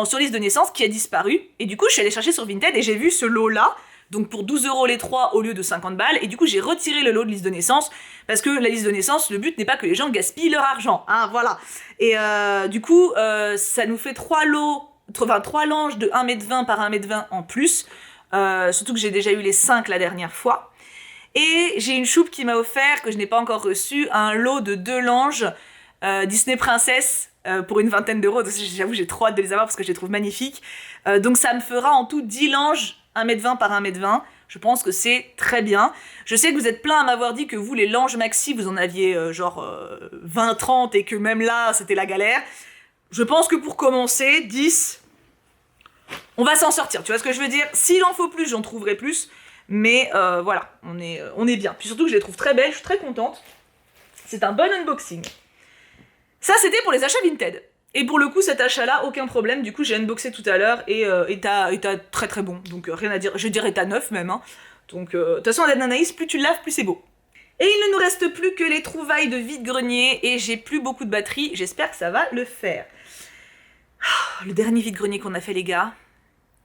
sur liste de naissance qui a disparu, et du coup je suis allée chercher sur Vinted et j'ai vu ce lot là. Donc pour 12 € les 3 au lieu de 50 balles. Et du coup, j'ai retiré le lot de liste de naissance. Parce que la liste de naissance, le but n'est pas que les gens gaspillent leur argent. Hein, voilà. Et du coup, ça nous fait 3 langes de 1,20 m par 1,20 m en plus. Surtout que j'ai déjà eu les 5 la dernière fois. Et j'ai une choupe qui m'a offert, que je n'ai pas encore reçu, un lot de 2 langes Disney Princess pour une vingtaine d'euros. J'avoue, j'ai trop hâte de les avoir parce que je les trouve magnifiques. Donc ça me fera en tout 10 langes 1m20 par 1m20. Je pense que c'est très bien. Je sais que vous êtes plein à m'avoir dit que vous, les langes maxi, vous en aviez 20-30 et que même là, c'était la galère. Je pense que pour commencer, 10, on va s'en sortir. Tu vois ce que je veux dire? S'il en faut plus, j'en trouverai plus. Mais voilà, on est bien. Puis surtout que je les trouve très belles, je suis très contente. C'est un bon unboxing. Ça, c'était pour les achats Vinted. Et pour le coup, cet achat-là, aucun problème. Du coup, j'ai unboxé tout à l'heure et t'as très très bon. Donc rien à dire. Je dirais t'as neuf même. Hein. Donc de toute façon, l'anaïs, plus tu le laves, plus c'est beau. Et il ne nous reste plus que les trouvailles de vide-grenier et j'ai plus beaucoup de batterie. J'espère que ça va le faire. Le dernier vide-grenier qu'on a fait, les gars,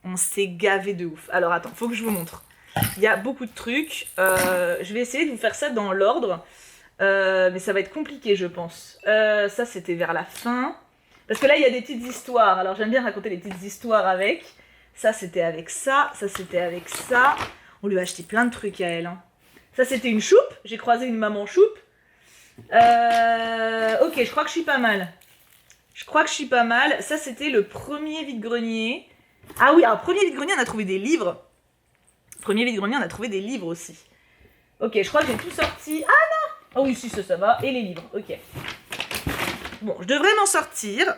on s'est gavé de ouf. Alors attends, faut que je vous montre. Il y a beaucoup de trucs. Je vais essayer de vous faire ça dans l'ordre. Mais ça va être compliqué, je pense. Ça, c'était vers la fin. Parce que là, il y a des petites histoires. Alors, j'aime bien raconter les petites histoires avec. Ça, c'était avec ça. Ça, c'était avec ça. On lui a acheté plein de trucs à elle. Hein. Ça, c'était une choupe. J'ai croisé une maman choupe. Ok, je crois que je suis pas mal. Ça, c'était le premier vide-grenier. Ah oui, alors, premier vide-grenier, on a trouvé des livres. Aussi. Ok, je crois que j'ai tout sorti. Ah non! Oh oui, si, ça va. Et les livres, ok. Bon, je devrais m'en sortir.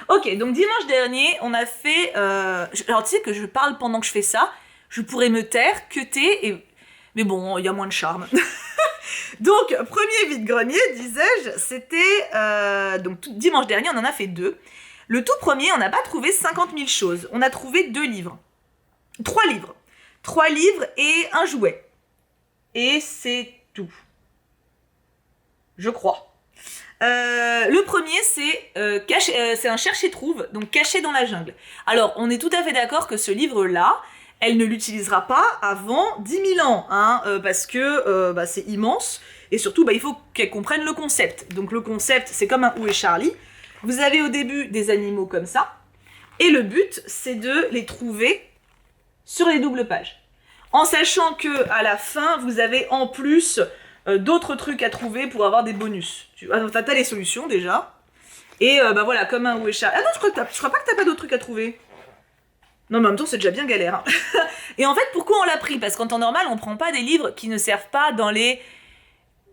Ok, donc dimanche dernier, on a fait... Alors, tu sais que je parle pendant que je fais ça. Je pourrais me taire, cuter, mais bon, il y a moins de charme. Donc, premier vide-grenier, disais-je, c'était... Donc, dimanche dernier, on en a fait 2. Le tout premier, on n'a pas trouvé 50 000 choses. On a trouvé 2 livres. 3 livres. 3 livres et un jouet. Et c'est tout. Je crois. Le premier, c'est un cherche-et-trouve, donc caché dans la jungle. Alors, on est tout à fait d'accord que ce livre-là, elle ne l'utilisera pas avant 10 000 ans, hein, parce que c'est immense, et surtout, il faut qu'elle comprenne le concept. Donc le concept, c'est comme un Où est Charlie. Vous avez au début des animaux comme ça, et le but, c'est de les trouver sur les doubles pages. En sachant que à la fin, vous avez en plus... d'autres trucs à trouver pour avoir des bonus. T'as les solutions déjà. Et voilà, comme un Où est Charlie. Ah non, je crois pas que t'as pas d'autres trucs à trouver. Non, mais en même temps, c'est déjà bien galère. Hein. Et en fait, pourquoi on l'a pris? Parce qu'en temps normal, on prend pas des livres qui ne servent pas dans les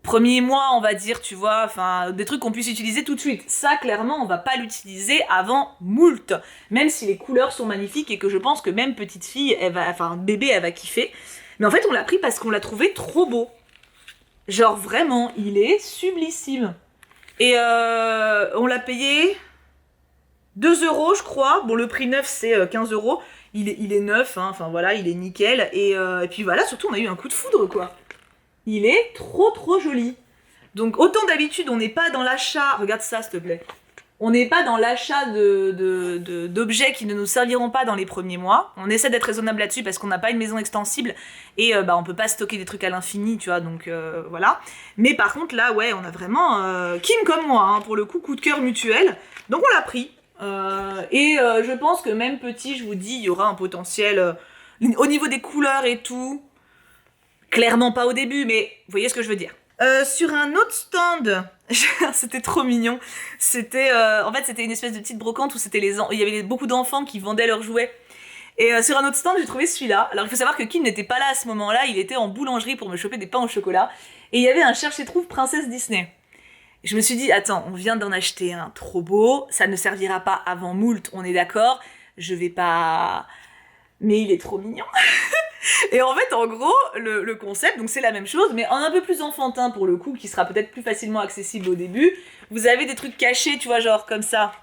premiers mois, on va dire, tu vois, enfin, des trucs qu'on puisse utiliser tout de suite. Ça, clairement, on va pas l'utiliser avant moult. Même si les couleurs sont magnifiques et que je pense que même petite fille, bébé, elle va kiffer. Mais en fait, on l'a pris parce qu'on l'a trouvé trop beau. Genre vraiment, il est sublissime. Et on l'a payé 2 euros, je crois. Bon, le prix neuf, c'est 15 euros. Il est neuf, hein. Enfin voilà, il est nickel. Et puis voilà, surtout, on a eu un coup de foudre, quoi. Il est trop, trop joli. Donc, autant d'habitude, on n'est pas dans l'achat... Regarde ça, s'il te plaît. On n'est pas dans l'achat d'objets qui ne nous serviront pas dans les premiers mois. On essaie d'être raisonnable là-dessus parce qu'on n'a pas une maison extensible et on peut pas stocker des trucs à l'infini, tu vois, donc voilà. Mais par contre, là, ouais, on a vraiment... Kim comme moi, hein, pour le coup de cœur mutuel. Donc on l'a pris. Je pense que même petit, je vous dis, il y aura un potentiel... au niveau des couleurs et tout, clairement pas au début, mais vous voyez ce que je veux dire. Sur un autre stand, c'était trop mignon. C'était une espèce de petite brocante où il y avait beaucoup d'enfants qui vendaient leurs jouets. Et sur un autre stand, j'ai trouvé celui-là. Alors il faut savoir que Kim n'était pas là à ce moment-là, il était en boulangerie pour me choper des pains au chocolat. Et il y avait un cherche-et-trouve princesse Disney. Je me suis dit, attends, on vient d'en acheter un trop beau, ça ne servira pas avant moult, on est d'accord. Je vais pas... Mais il est trop mignon. Et en fait, en gros, le concept, donc c'est la même chose, mais en un peu plus enfantin pour le coup, qui sera peut-être plus facilement accessible au début. Vous avez des trucs cachés, tu vois, genre comme ça.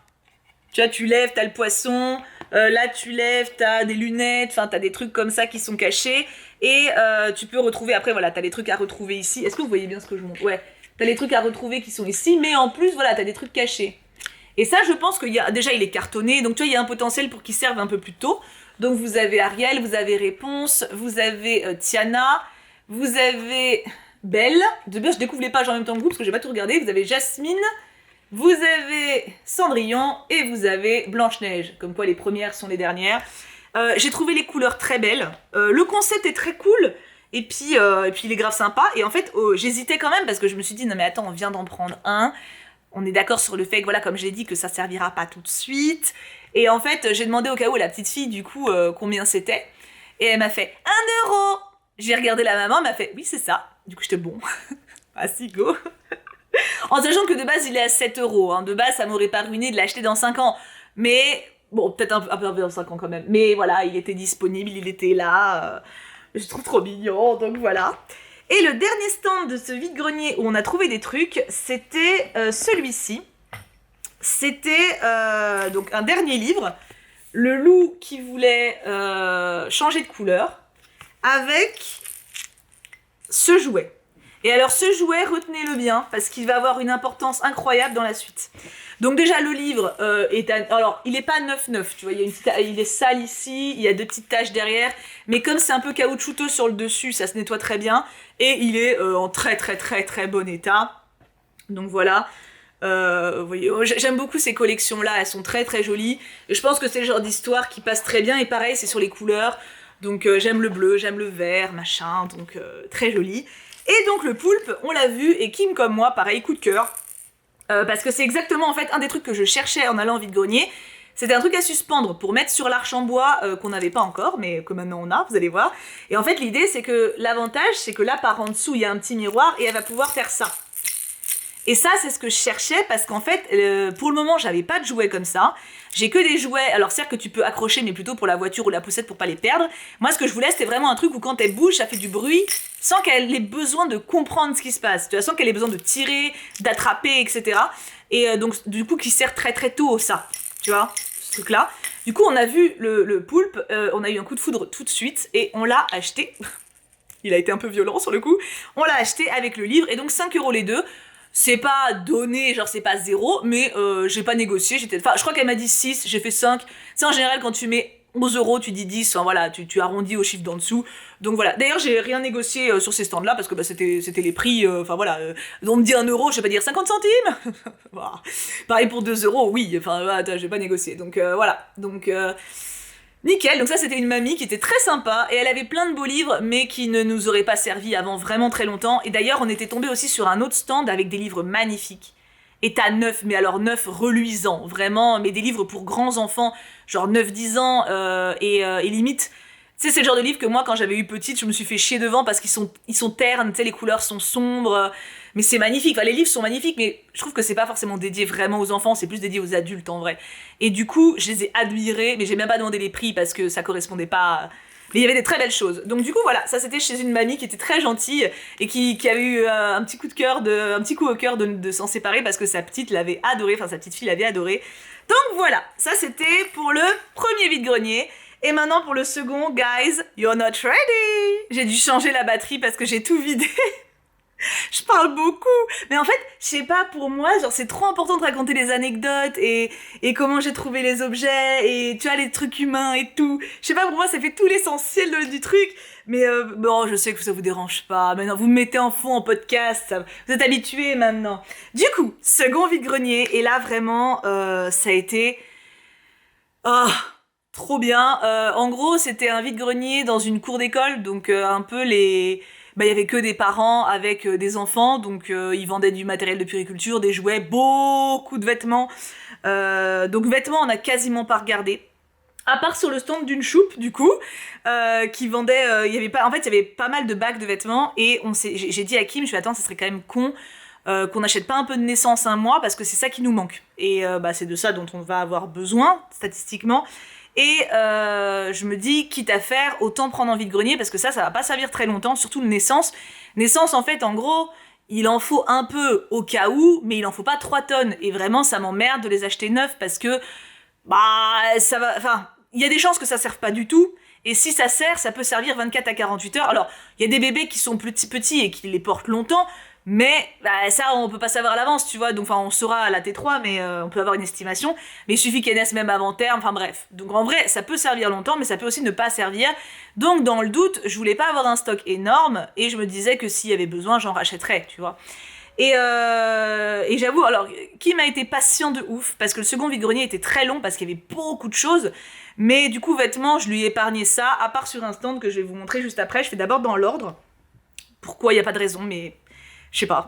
Tu vois, tu lèves, t'as le poisson, là tu lèves, t'as des lunettes, enfin t'as des trucs comme ça qui sont cachés. Et tu peux retrouver, après voilà, t'as les trucs à retrouver ici. Est-ce que vous voyez bien ce que je montre? Ouais, t'as les trucs à retrouver qui sont ici, mais en plus, voilà, t'as des trucs cachés. Et ça, je pense qu'il y a, déjà il est cartonné, donc tu vois, il y a un potentiel pour qu'il serve un peu plus tôt. Donc vous avez Ariel, vous avez Réponse, vous avez Tiana, vous avez Belle. De bien, je découvre les pages en même temps que vous parce que j'ai pas tout regardé. Vous avez Jasmine, vous avez Cendrillon et vous avez Blanche-Neige. Comme quoi les premières sont les dernières. J'ai trouvé les couleurs très belles. Le concept est très cool. Et puis il est grave sympa. Et en fait, j'hésitais quand même parce que je me suis dit non mais attends, on vient d'en prendre un. on est d'accord sur le fait que, voilà, comme je l'ai dit, que ça servira pas tout de suite. Et en fait, j'ai demandé au cas où à la petite fille, du coup, combien c'était. Et elle m'a fait 1 €. J'ai regardé la maman, elle m'a fait, oui, c'est ça. Du coup, j'étais bon. Ah, si, go. En sachant que de base, il est à 7 €. Hein. De base, ça m'aurait pas ruiné de l'acheter dans 5 ans. Mais, bon, peut-être un peu dans 5 ans quand même. Mais voilà, il était disponible, il était là. Je trouve trop mignon, donc voilà. Et le dernier stand de ce vide-grenier où on a trouvé des trucs, c'était celui-ci. C'était donc un dernier livre, Le loup qui voulait changer de couleur, avec ce jouet. Et alors ce jouet, retenez-le bien, parce qu'il va avoir une importance incroyable dans la suite. Donc déjà le livre alors il est pas neuf, tu vois, il est sale ici, il y a 2 petites taches derrière, mais comme c'est un peu caoutchouteux sur le dessus, ça se nettoie très bien, et il est en très bon état. Donc voilà. Vous voyez, j'aime beaucoup ces collections-là, elles sont très jolies, et je pense que c'est le genre d'histoire qui passe très bien, et pareil, c'est sur les couleurs, donc j'aime le bleu, j'aime le vert, machin, donc très joli. Et donc le poulpe, on l'a vu, et Kim comme moi, pareil, coup de cœur, parce que c'est exactement en fait un des trucs que je cherchais en allant en vide-grenier. C'était un truc à suspendre pour mettre sur l'arche en bois qu'on n'avait pas encore, mais que maintenant on a, vous allez voir. Et en fait l'idée c'est que l'avantage c'est que là par en dessous il y a un petit miroir et elle va pouvoir faire ça. Et ça, c'est ce que je cherchais parce qu'en fait, pour le moment, j'avais pas de jouets comme ça. J'ai que des jouets, alors certes que tu peux accrocher, mais plutôt pour la voiture ou la poussette pour pas les perdre. Moi, ce que je voulais, c'était vraiment un truc où quand elle bouge, ça fait du bruit sans qu'elle ait besoin de comprendre ce qui se passe. Tu vois, sans qu'elle ait besoin de tirer, d'attraper, etc. Et donc, du coup, qui sert très tôt, ça. Tu vois, ce truc-là. Du coup, on a vu le poulpe, on a eu un coup de foudre tout de suite et on l'a acheté. Il a été un peu violent sur le coup. On l'a acheté avec le livre et donc 5 € les deux. C'est pas donné, genre c'est pas 0, mais j'ai pas négocié, enfin je crois qu'elle m'a dit 6, j'ai fait 5. C'est en général quand tu mets 11 € tu dis 10, enfin voilà, tu arrondis au chiffre d'en dessous. Donc voilà, d'ailleurs j'ai rien négocié sur ces stands là parce que bah, c'était les prix, enfin voilà, on me dit 1 €, je vais pas dire 50 centimes. Voilà. Pareil pour 2 €, oui, enfin voilà, j'ai pas négocié, donc voilà, donc... Nickel, donc ça c'était une mamie qui était très sympa et elle avait plein de beaux livres mais qui ne nous auraient pas servi avant vraiment très longtemps. Et d'ailleurs on était tombé aussi sur un autre stand avec des livres magnifiques. Et t'as neuf, mais alors neuf reluisants, vraiment, mais des livres pour grands enfants, genre 9-10 ans et limite... Tu sais, c'est le genre de livre que moi, quand j'avais eu petite, je me suis fait chier devant parce qu'ils sont ternes, tu sais, les couleurs sont sombres, mais c'est magnifique. Enfin, les livres sont magnifiques, mais je trouve que c'est pas forcément dédié vraiment aux enfants, c'est plus dédié aux adultes en vrai. Et du coup, je les ai admirés, mais j'ai même pas demandé les prix parce que ça correspondait pas à... Mais il y avait des très belles choses. Donc du coup, voilà, ça c'était chez une mamie qui était très gentille et qui avait eu un petit coup au cœur de s'en séparer parce que sa petite l'avait adoré, enfin sa petite fille l'avait adoré. Donc voilà, ça c'était pour le premier vide-grenier. Et maintenant pour le second, guys, you're not ready! J'ai dû changer la batterie parce que j'ai tout vidé. Je parle beaucoup, mais en fait, je sais pas, pour moi, genre c'est trop important de raconter les anecdotes et comment j'ai trouvé les objets et tu vois les trucs humains et tout. Je sais pas, pour moi ça fait tout l'essentiel du truc, mais bon, je sais que ça vous dérange pas. Maintenant, vous me mettez en fond en podcast, vous êtes habitués maintenant. Du coup, second vide-grenier et là vraiment, ça a été trop bien. En gros, c'était un vide-grenier dans une cour d'école, donc un peu les... Bah, il y avait que des parents avec des enfants, donc ils vendaient du matériel de puériculture, des jouets, beaucoup de vêtements. Donc vêtements, on a quasiment pas regardé. À part sur le stand d'une choupe, du coup, qui vendait... il y avait pas mal de bacs de vêtements, et j'ai dit à Kim, je suis attends, ça serait quand même con qu'on n'achète pas un peu de naissance un mois, parce que c'est ça qui nous manque. Et c'est de ça dont on va avoir besoin, statistiquement. Et je me dis, quitte à faire, autant prendre en vide-grenier, parce que ça va pas servir très longtemps, surtout le naissance. Naissance, en fait, en gros, il en faut un peu au cas où, mais il en faut pas 3 tonnes. Et vraiment, ça m'emmerde de les acheter neufs, parce que, ça va... Enfin, il y a des chances que ça serve pas du tout, et si ça sert, ça peut servir 24 à 48 heures. Alors, il y a des bébés qui sont petits et qui les portent longtemps, mais ça, on peut pas savoir à l'avance, tu vois. Donc, enfin, on saura à la T3, mais on peut avoir une estimation. Mais il suffit qu'elle naisse même avant terme, enfin bref. Donc, en vrai, ça peut servir longtemps, mais ça peut aussi ne pas servir. Donc, dans le doute, je voulais pas avoir un stock énorme, et je me disais que s'il y avait besoin, j'en rachèterais, tu vois. Et j'avoue, alors, Kim a été patient de ouf, parce que le second vide-grenier était très long, parce qu'il y avait beaucoup de choses. Mais du coup, vêtements, je lui ai épargné ça, à part sur un stand que je vais vous montrer juste après. Je fais d'abord dans l'ordre. Pourquoi, il n'y a pas de raison, mais... Je sais pas.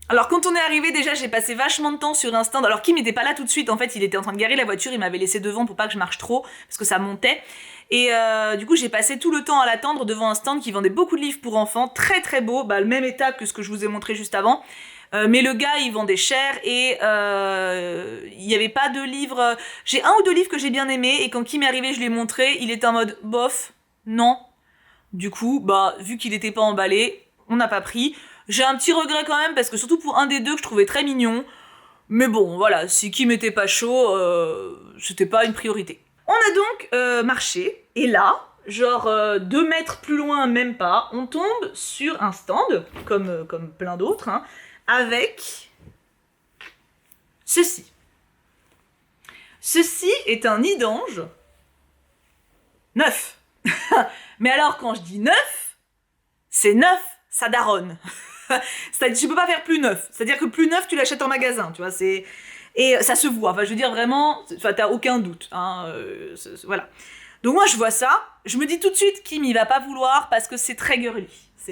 Alors quand on est arrivé, déjà j'ai passé vachement de temps sur un stand. Alors Kim n'était pas là tout de suite, en fait il était en train de garer la voiture, il m'avait laissé devant pour pas que je marche trop, parce que ça montait. Et du coup j'ai passé tout le temps à l'attendre devant un stand qui vendait beaucoup de livres pour enfants, très très beau, le même état que ce que je vous ai montré juste avant. Mais le gars il vendait cher et il n'y avait pas de livres. J'ai un ou deux livres que j'ai bien aimés et quand Kim est arrivé je lui ai montré, il était en mode bof, non. Du coup, vu qu'il était pas emballé, on n'a pas pris. J'ai un petit regret quand même, parce que surtout pour un des deux que je trouvais très mignon. Mais bon, voilà, si Kim était pas chaud, c'était pas une priorité. On a donc marché, et là, genre 2 mètres plus loin, même pas, on tombe sur un stand, comme plein d'autres, hein, avec ceci. Ceci est un nid d'ange neuf. Mais alors, quand je dis neuf, c'est neuf, ça daronne. C'est-à-dire, tu peux pas faire plus neuf. C'est-à-dire que plus neuf, tu l'achètes en magasin, tu vois, c'est... Et ça se voit, enfin, je veux dire, vraiment, t'as aucun doute, hein, voilà. Donc moi, je vois ça, je me dis tout de suite, Kim, il va pas vouloir, parce que c'est très girly.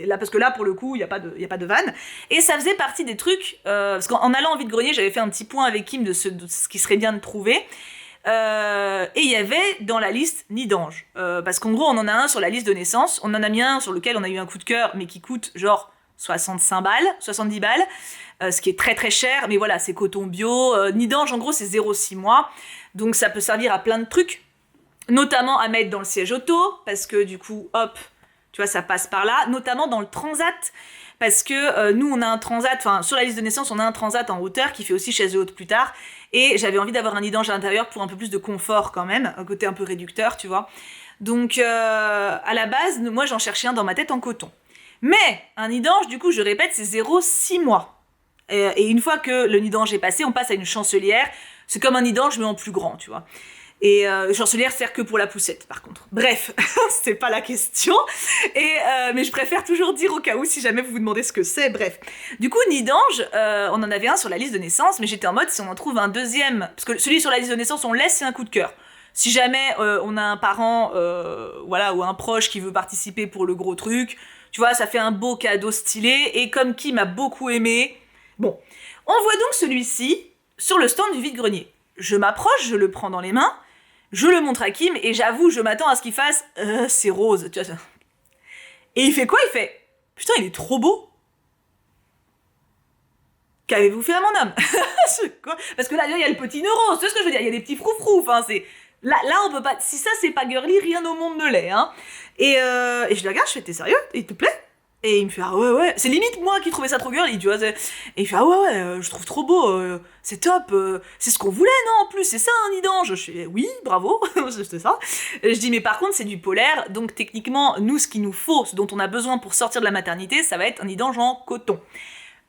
Parce que là, pour le coup, il y a pas de vanne. Et ça faisait partie des trucs, parce qu'en allant en vide-grenier, j'avais fait un petit point avec Kim de ce qui serait bien de trouver. Et il y avait dans la liste nid d'ange. Parce qu'en gros, on en a un sur la liste de naissance, on en a mis un sur lequel on a eu un coup de cœur, mais qui coûte genre 65 balles, 70 balles, ce qui est très très cher, mais voilà, c'est coton bio. Nid d'ange, en gros, c'est 0,6 mois, donc ça peut servir à plein de trucs, notamment à mettre dans le siège auto, parce que du coup, hop, tu vois, ça passe par là, notamment dans le transat, parce que nous, on a un transat, enfin, sur la liste de naissance, on a un transat en hauteur qui fait aussi chaise haute plus tard, et j'avais envie d'avoir un nid d'ange à l'intérieur pour un peu plus de confort quand même, un côté un peu réducteur, tu vois. Donc, à la base, moi, j'en cherchais un dans ma tête en coton. Mais un nid d'ange, du coup, je répète, c'est 0,6 mois. Et une fois que le nid d'ange est passé, on passe à une chancelière. C'est comme un nid d'ange, mais en plus grand, tu vois. Et chancelière sert que pour la poussette, par contre. Bref, c'est pas la question. Mais je préfère toujours dire au cas où, si jamais vous vous demandez ce que c'est. Bref. Du coup, nid d'ange, on en avait un sur la liste de naissance, mais j'étais en mode, si on en trouve un deuxième... Parce que celui sur la liste de naissance, on laisse, c'est un coup de cœur. Si jamais on a un parent, voilà, ou un proche qui veut participer pour le gros truc, tu vois, ça fait un beau cadeau stylé, et comme Kim a beaucoup aimé... Bon, on voit donc celui-ci sur le stand du vide-grenier. Je m'approche, je le prends dans les mains, je le montre à Kim, et j'avoue, je m'attends à ce qu'il fasse « c'est rose », tu vois. Et il fait quoi? Il fait « putain, il est trop beau !» Qu'avez-vous fait à mon homme? Parce que là, il y a le petit neuro, c'est ce que je veux dire, il y a des petits froufrous, enfin, c'est... Là, on peut pas... Si ça, c'est pas girly, rien au monde ne l'est, hein. Et je le regarde, je fais, t'es sérieux? Il te plaît? Et il me fait, ah ouais. C'est limite moi qui trouvais ça trop girly, tu vois. Et il fait, ah ouais, je trouve trop beau, c'est top, c'est ce qu'on voulait, non, en plus, c'est ça un nid d'ange. Je fais, oui, bravo, c'est ça. Et je dis, mais par contre, c'est du polaire, donc techniquement, nous, ce qu'il nous faut, ce dont on a besoin pour sortir de la maternité, ça va être un nid d'ange en coton.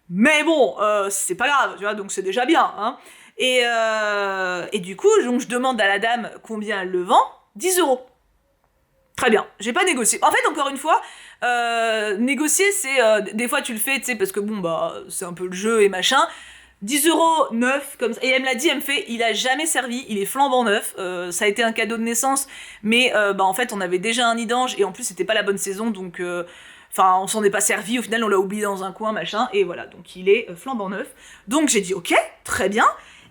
Mais bon, c'est pas grave, tu vois, donc c'est déjà bien, hein. Et du coup, donc je demande à la dame combien elle le vend, 10 €. Très bien, j'ai pas négocié. En fait, encore une fois, négocier, c'est... des fois, tu le fais, tu sais, parce que bon, c'est un peu le jeu et machin. 10 € neuf, comme ça. Et elle me l'a dit, elle me fait, il a jamais servi, il est flambant neuf. Ça a été un cadeau de naissance, mais en fait, on avait déjà un nid d'ange, et en plus, c'était pas la bonne saison, donc... Enfin, on s'en est pas servi, au final, on l'a oublié dans un coin, machin, et voilà, donc il est flambant neuf. Donc j'ai dit, ok, très bien.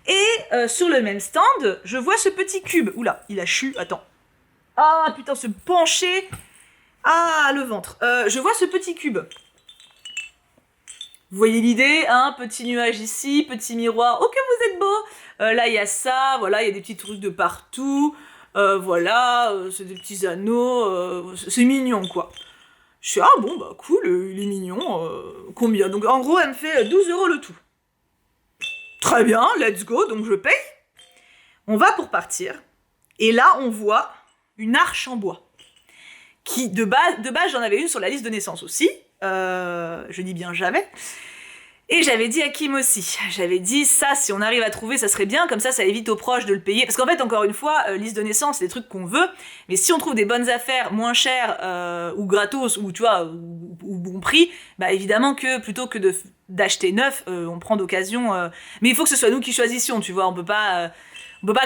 Et sur le même stand, je vois ce petit cube. Oula, il a chu, attends. Ah, putain, ce penché. Ah, le ventre. Je vois ce petit cube. Vous voyez l'idée, hein? Petit nuage ici, petit miroir. Oh, que vous êtes beau! Là, il y a ça, voilà, il y a des petits trucs de partout. Voilà, c'est des petits anneaux. C'est mignon, quoi. Je suis, ah bon, cool, il est mignon. Combien? Donc, en gros, elle me fait 12 € le tout. Très bien, let's go, donc je paye. On va pour partir. Et là, on voit une arche en bois. Qui, de base, j'en avais une sur la liste de naissance aussi. Je dis bien jamais. Et j'avais dit à Kim aussi. J'avais dit, ça, si on arrive à trouver, ça serait bien. Comme ça évite aux proches de le payer. Parce qu'en fait, encore une fois, liste de naissance, c'est des trucs qu'on veut. Mais si on trouve des bonnes affaires, moins chères, ou gratos, ou tu vois, ou bon prix, évidemment que plutôt que d'acheter neuf, on prend d'occasion. Mais il faut que ce soit nous qui choisissions, tu vois. On peut pas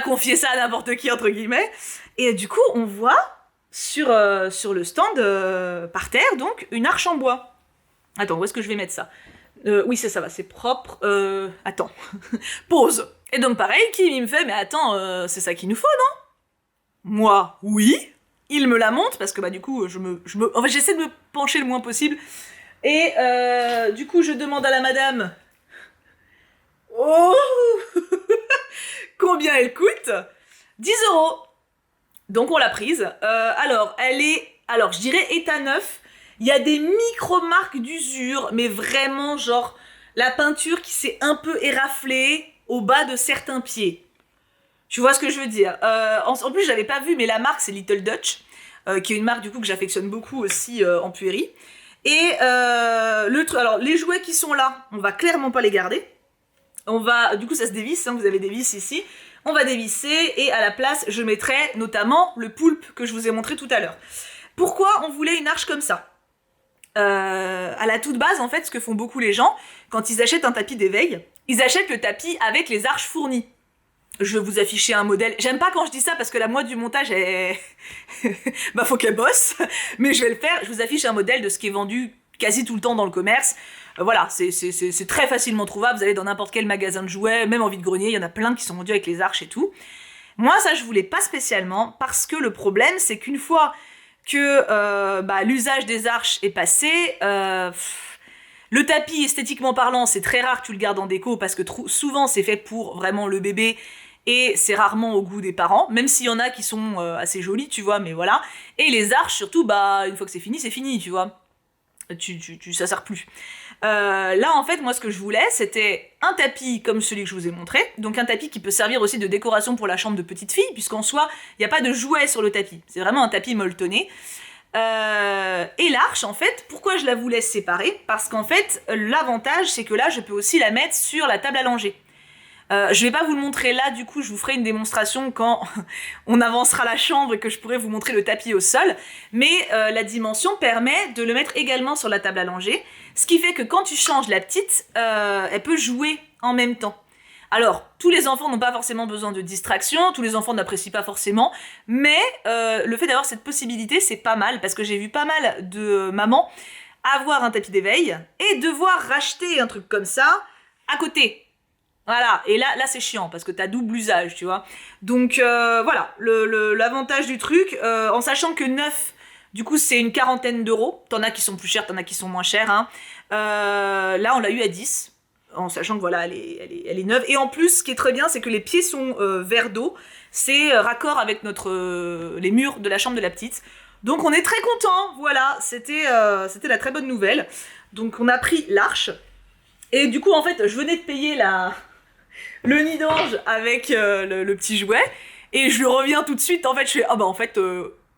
confier ça à n'importe qui, entre guillemets. Et du coup, on voit sur le stand, par terre, donc, une arche en bois. Attends, où est-ce que je vais mettre ça? Oui, ça va, c'est propre. Attends. Pause. Et donc pareil, Kim, il me fait, mais attends, c'est ça qu'il nous faut, non? Moi, oui. Il me la montre, parce que bah du coup, en fait, j'essaie de me pencher le moins possible. Et du coup, je demande à la madame... Oh combien elle coûte? 10 €. Donc on l'a prise. Alors, alors, je dirais état neuf. Il y a des micro-marques d'usure, mais vraiment, genre, la peinture qui s'est un peu éraflée au bas de certains pieds. Tu vois ce que je veux dire? En plus, j'avais pas vu, mais la marque, c'est Little Dutch, qui est une marque, du coup, que j'affectionne beaucoup aussi en puérie. Et alors, les jouets qui sont là, on va clairement pas les garder. Du coup, ça se dévisse, hein, vous avez des vis ici. On va dévisser, et à la place, je mettrai notamment le poulpe que je vous ai montré tout à l'heure. Pourquoi on voulait une arche comme ça? À la toute base, en fait, ce que font beaucoup les gens, quand ils achètent un tapis d'éveil, ils achètent le tapis avec les arches fournies. Je vais vous afficher un modèle. J'aime pas quand je dis ça parce que la moitié du montage est... bah faut qu'elle bosse, mais je vais le faire. Je vous affiche un modèle de ce qui est vendu quasi tout le temps dans le commerce. Voilà, c'est très facilement trouvable. Vous allez dans n'importe quel magasin de jouets, même en vide-grenier, il y en a plein qui sont vendus avec les arches et tout. Moi, ça, je voulais pas spécialement parce que le problème, c'est qu'une fois que l'usage des arches est passé, le tapis, esthétiquement parlant, c'est très rare que tu le gardes en déco parce que souvent, c'est fait pour vraiment le bébé et c'est rarement au goût des parents, même s'il y en a qui sont assez jolis, tu vois, mais voilà. Et les arches, surtout, une fois que c'est fini, tu vois. Ça sert plus. Là, en fait, moi, ce que je voulais, c'était un tapis comme celui que je vous ai montré, donc un tapis qui peut servir aussi de décoration pour la chambre de petite fille, puisqu'en soi, il n'y a pas de jouet sur le tapis. C'est vraiment un tapis molletonné. Et l'arche, en fait, pourquoi je la voulais séparer? Parce qu'en fait, l'avantage, c'est que là, je peux aussi la mettre sur la table à langer. Je vais pas vous le montrer là, du coup, je vous ferai une démonstration quand on avancera la chambre et que je pourrai vous montrer le tapis au sol. Mais la dimension permet de le mettre également sur la table à langer, ce qui fait que quand tu changes la petite, elle peut jouer en même temps. Alors, tous les enfants n'ont pas forcément besoin de distraction, tous les enfants n'apprécient pas forcément, mais le fait d'avoir cette possibilité, c'est pas mal, parce que j'ai vu pas mal de mamans avoir un tapis d'éveil et devoir racheter un truc comme ça à côté. Voilà, et là c'est chiant, parce que t'as double usage, tu vois. Donc voilà, l'avantage du truc, en sachant que neuf, du coup c'est une quarantaine d'euros, t'en as qui sont plus chers, t'en as qui sont moins chers, hein. Là on l'a eu à 10, en sachant que voilà, elle est neuve. Et en plus, ce qui est très bien, c'est que les pieds sont verts d'eau, c'est raccord avec les murs de la chambre de la petite. Donc on est très contents, voilà, c'était la très bonne nouvelle. Donc on a pris l'arche, et du coup en fait, je venais de payer le nid d'ange avec le petit jouet, et je lui reviens tout de suite, en fait, je fais, ah bah en fait,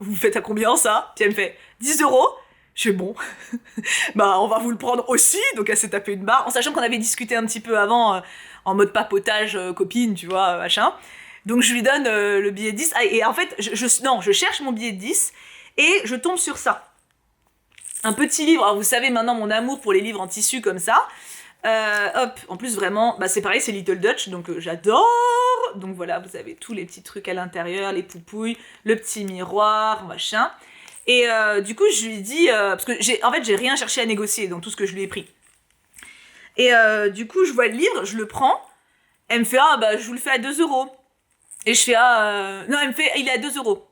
vous faites à combien ça? Puis elle me fait, 10 €. Je fais, bon, bah on va vous le prendre aussi, donc elle s'est tapé une barre, en sachant qu'on avait discuté un petit peu avant, en mode papotage, copine, tu vois, machin. Donc je lui donne le billet de 10, et en fait, je cherche mon billet de 10, et je tombe sur ça. Un petit livre, alors vous savez maintenant mon amour pour les livres en tissu comme ça. Hop, en plus vraiment, c'est pareil, c'est Little Dutch, donc j'adore. Donc voilà, vous avez tous les petits trucs à l'intérieur, les poupouilles, le petit miroir, machin. Et du coup, je lui dis, parce que j'ai rien cherché à négocier dans tout ce que je lui ai pris. Et du coup, je vois le livre, je le prends. Elle me fait, ah bah je vous le fais à 2 €. Et je fais, non, elle me fait, il est à 2 €.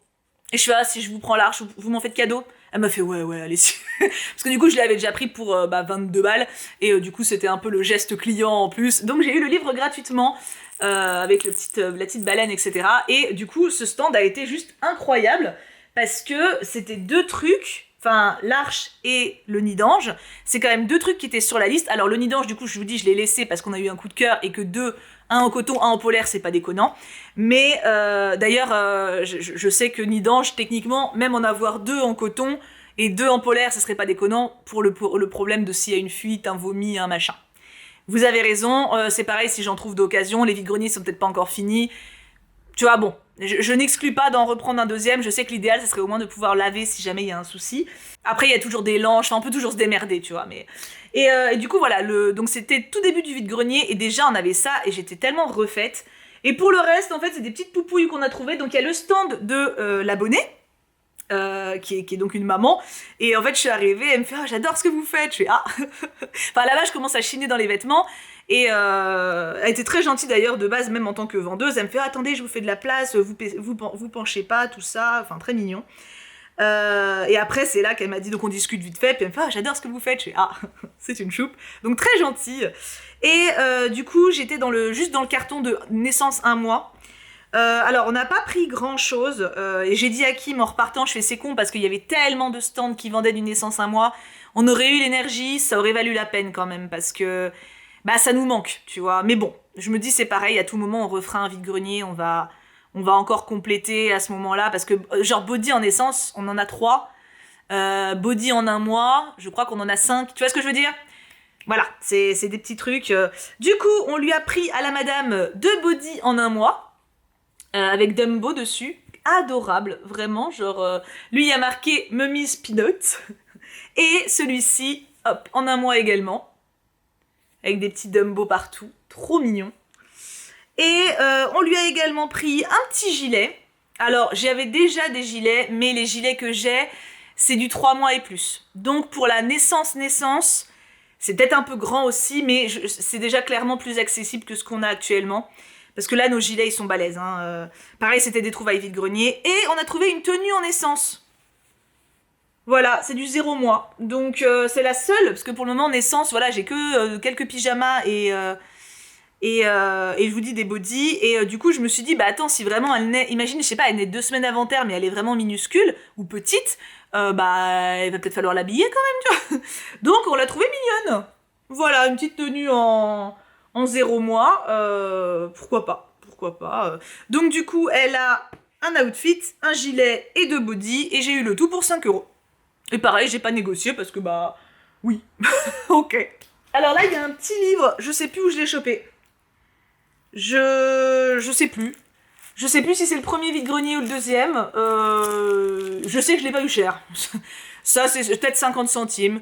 Et je fais, si je vous prends l'arche, vous m'en faites cadeau? Elle m'a fait, ouais, allez. Parce que du coup, je l'avais déjà pris pour 22 balles. Et du coup, c'était un peu le geste client en plus. Donc, j'ai eu le livre gratuitement, avec la petite baleine, etc. Et du coup, ce stand a été juste incroyable. Parce que c'était deux trucs, enfin, l'arche et le nid d'ange, c'est quand même deux trucs qui étaient sur la liste. Alors, le nid d'ange, du coup, je vous dis, je l'ai laissé parce qu'on a eu un coup de cœur et que un en coton, un en polaire, c'est pas déconnant. Mais d'ailleurs, je sais que nid d'ange, techniquement, même en avoir deux en coton et deux en polaire, ça serait pas déconnant pour le problème de s'il y a une fuite, un vomi, un machin. Vous avez raison, c'est pareil si j'en trouve d'occasion, les vide-greniers sont peut-être pas encore finis. Tu vois, bon, je n'exclus pas d'en reprendre un deuxième, je sais que l'idéal, ça serait au moins de pouvoir laver si jamais il y a un souci. Après, il y a toujours des langes, on peut toujours se démerder, tu vois, mais... Et du coup, voilà, donc c'était tout début du vide-grenier, et déjà, on avait ça, et j'étais tellement refaite. Et pour le reste, en fait, c'est des petites poupouilles qu'on a trouvées, donc il y a le stand de l'abonné, qui est donc une maman. Et en fait, je suis arrivée, elle me fait « Ah, j'adore ce que vous faites !» Je fais « Ah !» Enfin, là-bas, je commence à chiner dans les vêtements. Et elle était très gentille d'ailleurs, de base, même en tant que vendeuse. Elle me fait « Attendez, je vous fais de la place, vous penchez pas, tout ça. » Enfin, très mignon. Et après, c'est là qu'elle m'a dit, donc on discute vite fait, puis elle me fait « Ah, j'adore ce que vous faites !» Je fais « Ah, c'est une choupe !» Donc très gentille. Et du coup, j'étais juste dans le carton de naissance 1 mois. Alors, on n'a pas pris grand-chose, et j'ai dit à Kim en repartant, je fais c'est con parce qu'il y avait tellement de stands qui vendaient du naissance 1 mois, on aurait eu l'énergie, ça aurait valu la peine quand même, parce que bah ça nous manque, tu vois. Mais bon, je me dis c'est pareil, à tout moment on refera un vide-grenier, on va encore compléter à ce moment-là, parce que genre body en naissance, on en a 3, body en 1 mois, je crois qu'on en a 5, tu vois ce que je veux dire ? Voilà, c'est des petits trucs. Du coup, on lui a pris à la madame 2 body en 1 mois, avec Dumbo dessus, adorable, vraiment, genre, lui il y a marqué Mummy's Peanut, et celui-ci, hop, en 1 mois également, avec des petits Dumbo partout, trop mignon. Et on lui a également pris un petit gilet. Alors, j'avais déjà des gilets, mais les gilets que j'ai, c'est du 3 mois et plus. Donc pour la naissance, c'est peut-être un peu grand aussi, mais c'est déjà clairement plus accessible que ce qu'on a actuellement. Parce que là, nos gilets, ils sont balèzes. Hein. Pareil, c'était des trouvailles vide-grenier. Et on a trouvé une tenue en naissance. Voilà, c'est du 0 mois. Donc, c'est la seule, parce que pour le moment, naissance, voilà, j'ai que quelques pyjamas et je vous dis des bodys. Et du coup, je me suis dit, bah attends, si vraiment elle naît, imagine, je sais pas, elle naît 2 semaines avant terme, mais elle est vraiment minuscule ou petite, bah, il va peut-être falloir l'habiller quand même, tu vois. Donc, on l'a trouvée mignonne. Voilà, une petite tenue en 0 mois, pourquoi pas. Donc du coup, elle a un outfit, un gilet et 2 bodys, et j'ai eu le tout pour 5 €. Et pareil, j'ai pas négocié parce que bah, oui, ok. Alors là, il y a un petit livre, je sais plus où je l'ai chopé. Je sais plus. Je sais plus si c'est le premier vide-grenier ou le deuxième. Je sais que je l'ai pas eu cher. Ça, c'est peut-être 50 centimes.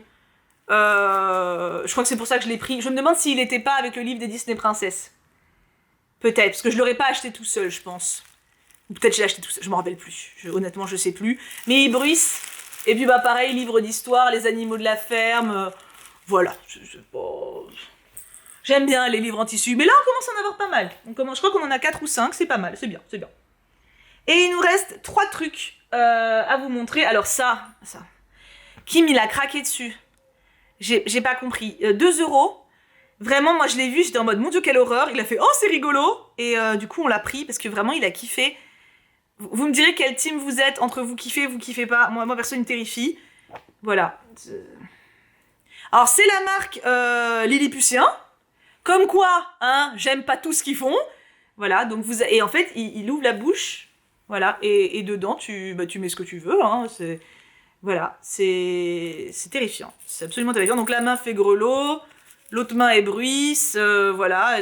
Je crois que c'est pour ça que je l'ai pris. Je me demande s'il était pas avec le livre des Disney Princesses. Peut-être, parce que je l'aurais pas acheté tout seul, je pense. Ou peut-être je l'ai acheté tout seul, je m'en rappelle plus. Honnêtement, je sais plus. Mais il bruisse. Et puis bah pareil, livre d'histoire, les animaux de la ferme. Voilà. J'aime bien les livres en tissu. Mais là, on commence à en avoir pas mal. Je crois qu'on en a 4 ou 5, c'est pas mal, c'est bien. Et il nous reste 3 trucs à vous montrer. Alors ça. Kim, il a craqué dessus. J'ai pas compris. 2 €. Vraiment, moi je l'ai vu, j'étais en mode mon Dieu, quelle horreur. Il a fait oh, c'est rigolo. Et du coup, on l'a pris parce que vraiment, il a kiffé. Vous me direz quel team vous êtes, entre vous kiffez pas. Moi perso, il me terrifie. Voilà. Alors, c'est la marque Lilliputien. Comme quoi, hein, j'aime pas tout ce qu'ils font. Voilà, donc et en fait, il ouvre la bouche. Voilà, et dedans, tu mets ce que tu veux. Hein, voilà, c'est terrifiant. C'est absolument terrifiant. Donc la main fait grelot, l'autre main est bruisse, voilà.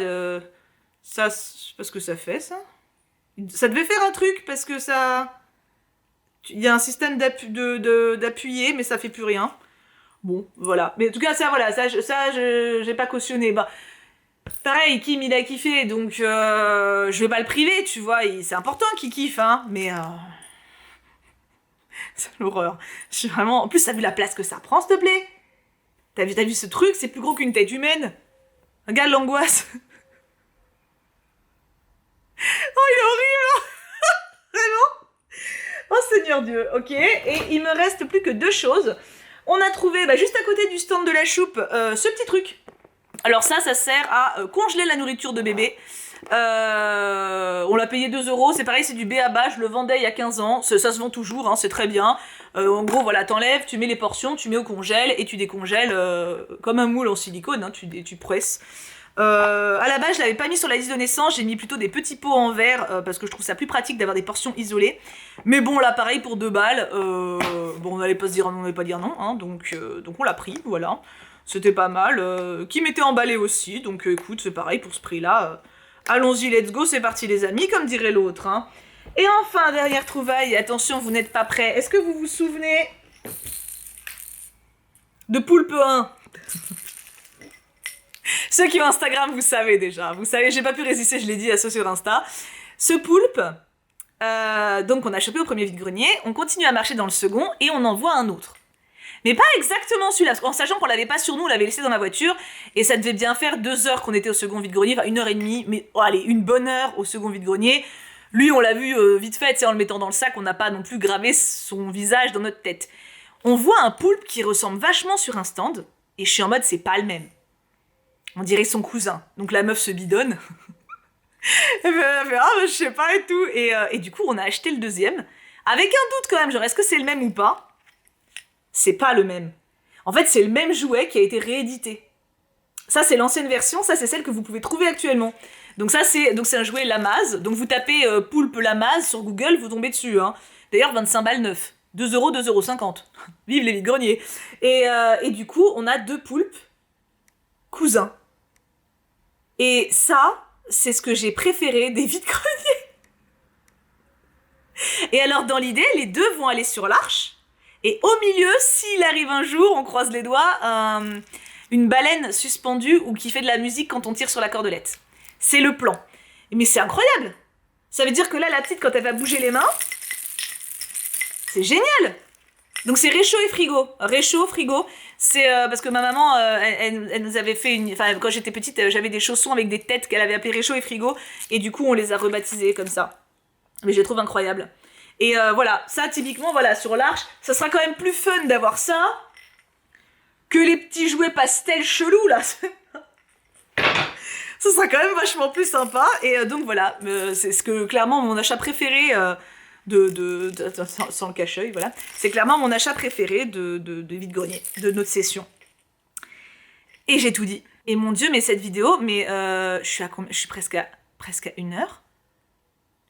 Ça, je sais pas ce que ça fait, ça. Ça devait faire un truc, parce que ça... Il y a un système d'appuyer, mais ça fait plus rien. Bon, voilà. Mais en tout cas, ça, voilà, ça j'ai pas cautionné. Bah, pareil, Kim, il a kiffé, donc je vais pas le priver, tu vois. C'est important qu'il kiffe, hein, mais... C'est l'horreur. Je suis vraiment... En plus, t'as vu la place que ça prend, s'il te plaît? T'as vu ce truc? C'est plus gros qu'une tête humaine. Regarde l'angoisse. Oh, il est horrible. Vraiment. Oh, Seigneur Dieu. Ok. Et il me reste plus que 2 choses. On a trouvé, juste à côté du stand de la choupe, ce petit truc. Alors ça sert à congeler la nourriture de bébé. On l'a payé 2 €, c'est pareil, c'est du B.A.B.A, je le vendais il y a 15 ans, ça se vend toujours, hein, c'est très bien. En gros, voilà, t'enlèves, tu mets les portions, tu mets au congèle et tu décongèles comme un moule en silicone, hein, tu presses. À la base, je l'avais pas mis sur la liste de naissance, j'ai mis plutôt des petits pots en verre parce que je trouve ça plus pratique d'avoir des portions isolées. Mais bon, là, pareil, pour 2 balles, bon, on n'allait pas dire non, hein, donc on l'a pris, voilà. C'était pas mal, qui m'était emballé aussi, donc écoute, c'est pareil, pour ce prix-là, allons-y, let's go, c'est parti les amis, comme dirait l'autre. Hein. Et enfin, dernière trouvaille, attention, vous n'êtes pas prêts, est-ce que vous vous souvenez de Poulpe 1? Ceux qui ont Instagram, vous savez déjà, vous savez, j'ai pas pu résister, je l'ai dit à ceux sur Insta. Ce poulpe, Donc on a chopé au premier vide-grenier, on continue à marcher dans le second et on en voit un autre. Mais pas exactement celui-là, en sachant qu'on l'avait pas sur nous, on l'avait laissé dans la voiture, et ça devait bien faire 2 heures qu'on était au second vide-grenier, enfin 1h30, mais oh, allez, une bonne heure au second vide-grenier. Lui, on l'a vu vite fait, en le mettant dans le sac, on n'a pas non plus gravé son visage dans notre tête. On voit un poulpe qui ressemble vachement sur un stand, et je suis en mode, c'est pas le même. On dirait son cousin. Donc la meuf se bidonne. Elle fait, ah, je sais pas et tout. Et du coup, on a acheté le deuxième, avec un doute quand même, genre, est-ce que c'est le même ou pas? C'est pas le même. En fait, c'est le même jouet qui a été réédité. Ça, c'est l'ancienne version, ça, c'est celle que vous pouvez trouver actuellement. Donc ça, c'est un jouet Lamaze. Donc vous tapez poulpe Lamaze sur Google, vous tombez dessus. Hein. D'ailleurs, 25 balles neuf. 2 €, 2,50 €. Vive les vide-greniers. Et du coup, on a 2 poulpes cousins. Et ça, c'est ce que j'ai préféré des vide-greniers. Et alors, dans l'idée, les deux vont aller sur l'arche. Et au milieu, s'il arrive un jour, on croise les doigts, une baleine suspendue ou qui fait de la musique quand on tire sur la cordelette. C'est le plan. Mais c'est incroyable. Ça veut dire que là, la petite, quand elle va bouger les mains, c'est génial. Donc c'est réchaud et frigo. Réchaud, frigo. C'est parce que ma maman, elle nous avait fait une... Enfin, quand j'étais petite, j'avais des chaussons avec des têtes qu'elle avait appelées réchaud et frigo. Et du coup, on les a rebaptisés comme ça. Mais je les trouve incroyables. Et voilà, ça typiquement, voilà, sur l'arche, ça sera quand même plus fun d'avoir ça que les petits jouets pastels chelous, là. Ça sera quand même vachement plus sympa. Et donc voilà, c'est ce que clairement mon achat préféré sans le cache-œil, voilà. C'est clairement mon achat préféré de vide-grenier, de notre session. Et j'ai tout dit. Et mon Dieu, mais cette vidéo, mais je suis presque à 1 heure.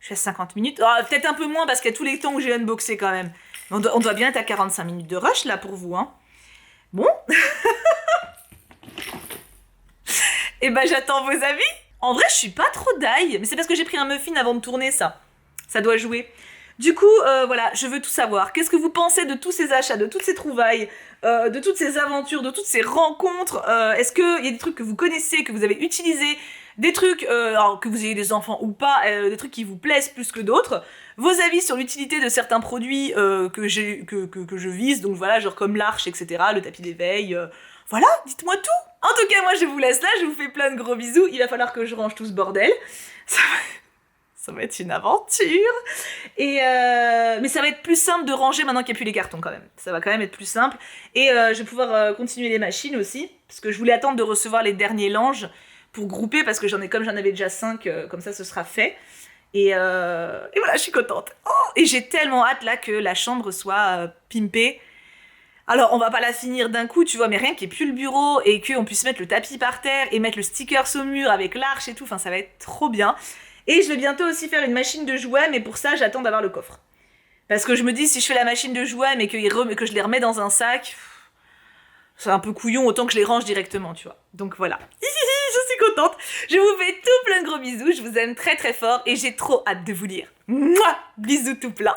Je suis à 50 minutes. Oh, peut-être un peu moins parce qu'il y a tous les temps où j'ai unboxé quand même. On doit bien être à 45 minutes de rush là pour vous, hein. Bon. Et ben j'attends vos avis. En vrai, je suis pas trop d'ail, mais c'est parce que j'ai pris un muffin avant de tourner ça. Ça doit jouer. Du coup, voilà, je veux tout savoir. Qu'est-ce que vous pensez de tous ces achats, de toutes ces trouvailles, de toutes ces aventures, de toutes ces rencontres? Est-ce qu'il y a des trucs que vous connaissez, que vous avez utilisés? Des trucs, alors que vous ayez des enfants ou pas, des trucs qui vous plaisent plus que d'autres, vos avis sur l'utilité de certains produits que je vise, donc voilà, genre comme l'arche, etc., le tapis d'éveil, voilà, dites-moi tout. En tout cas, moi je vous laisse là, je vous fais plein de gros bisous, il va falloir que je range tout ce bordel, ça va être une aventure, mais ça va être plus simple de ranger maintenant qu'il n'y a plus les cartons quand même, ça va quand même être plus simple, et je vais pouvoir continuer les machines aussi, parce que je voulais attendre de recevoir les derniers langes, pour grouper, parce que comme j'en avais déjà 5, comme ça ce sera fait. Et voilà, je suis contente. Oh, et j'ai tellement hâte là que la chambre soit pimpée. Alors, on va pas la finir d'un coup, tu vois, mais rien qu'il n'y ait plus le bureau et qu'on puisse mettre le tapis par terre et mettre le sticker au mur avec l'arche et tout, enfin ça va être trop bien. Et je vais bientôt aussi faire une machine de jouets, mais pour ça, j'attends d'avoir le coffre. Parce que je me dis, si je fais la machine de jouets, mais que je les remets dans un sac, c'est un peu couillon, autant que je les range directement, tu vois. Donc voilà. Je suis contente. Je vous fais tout plein de gros bisous. Je vous aime très très fort et j'ai trop hâte de vous lire. Mouah, bisous tout plein.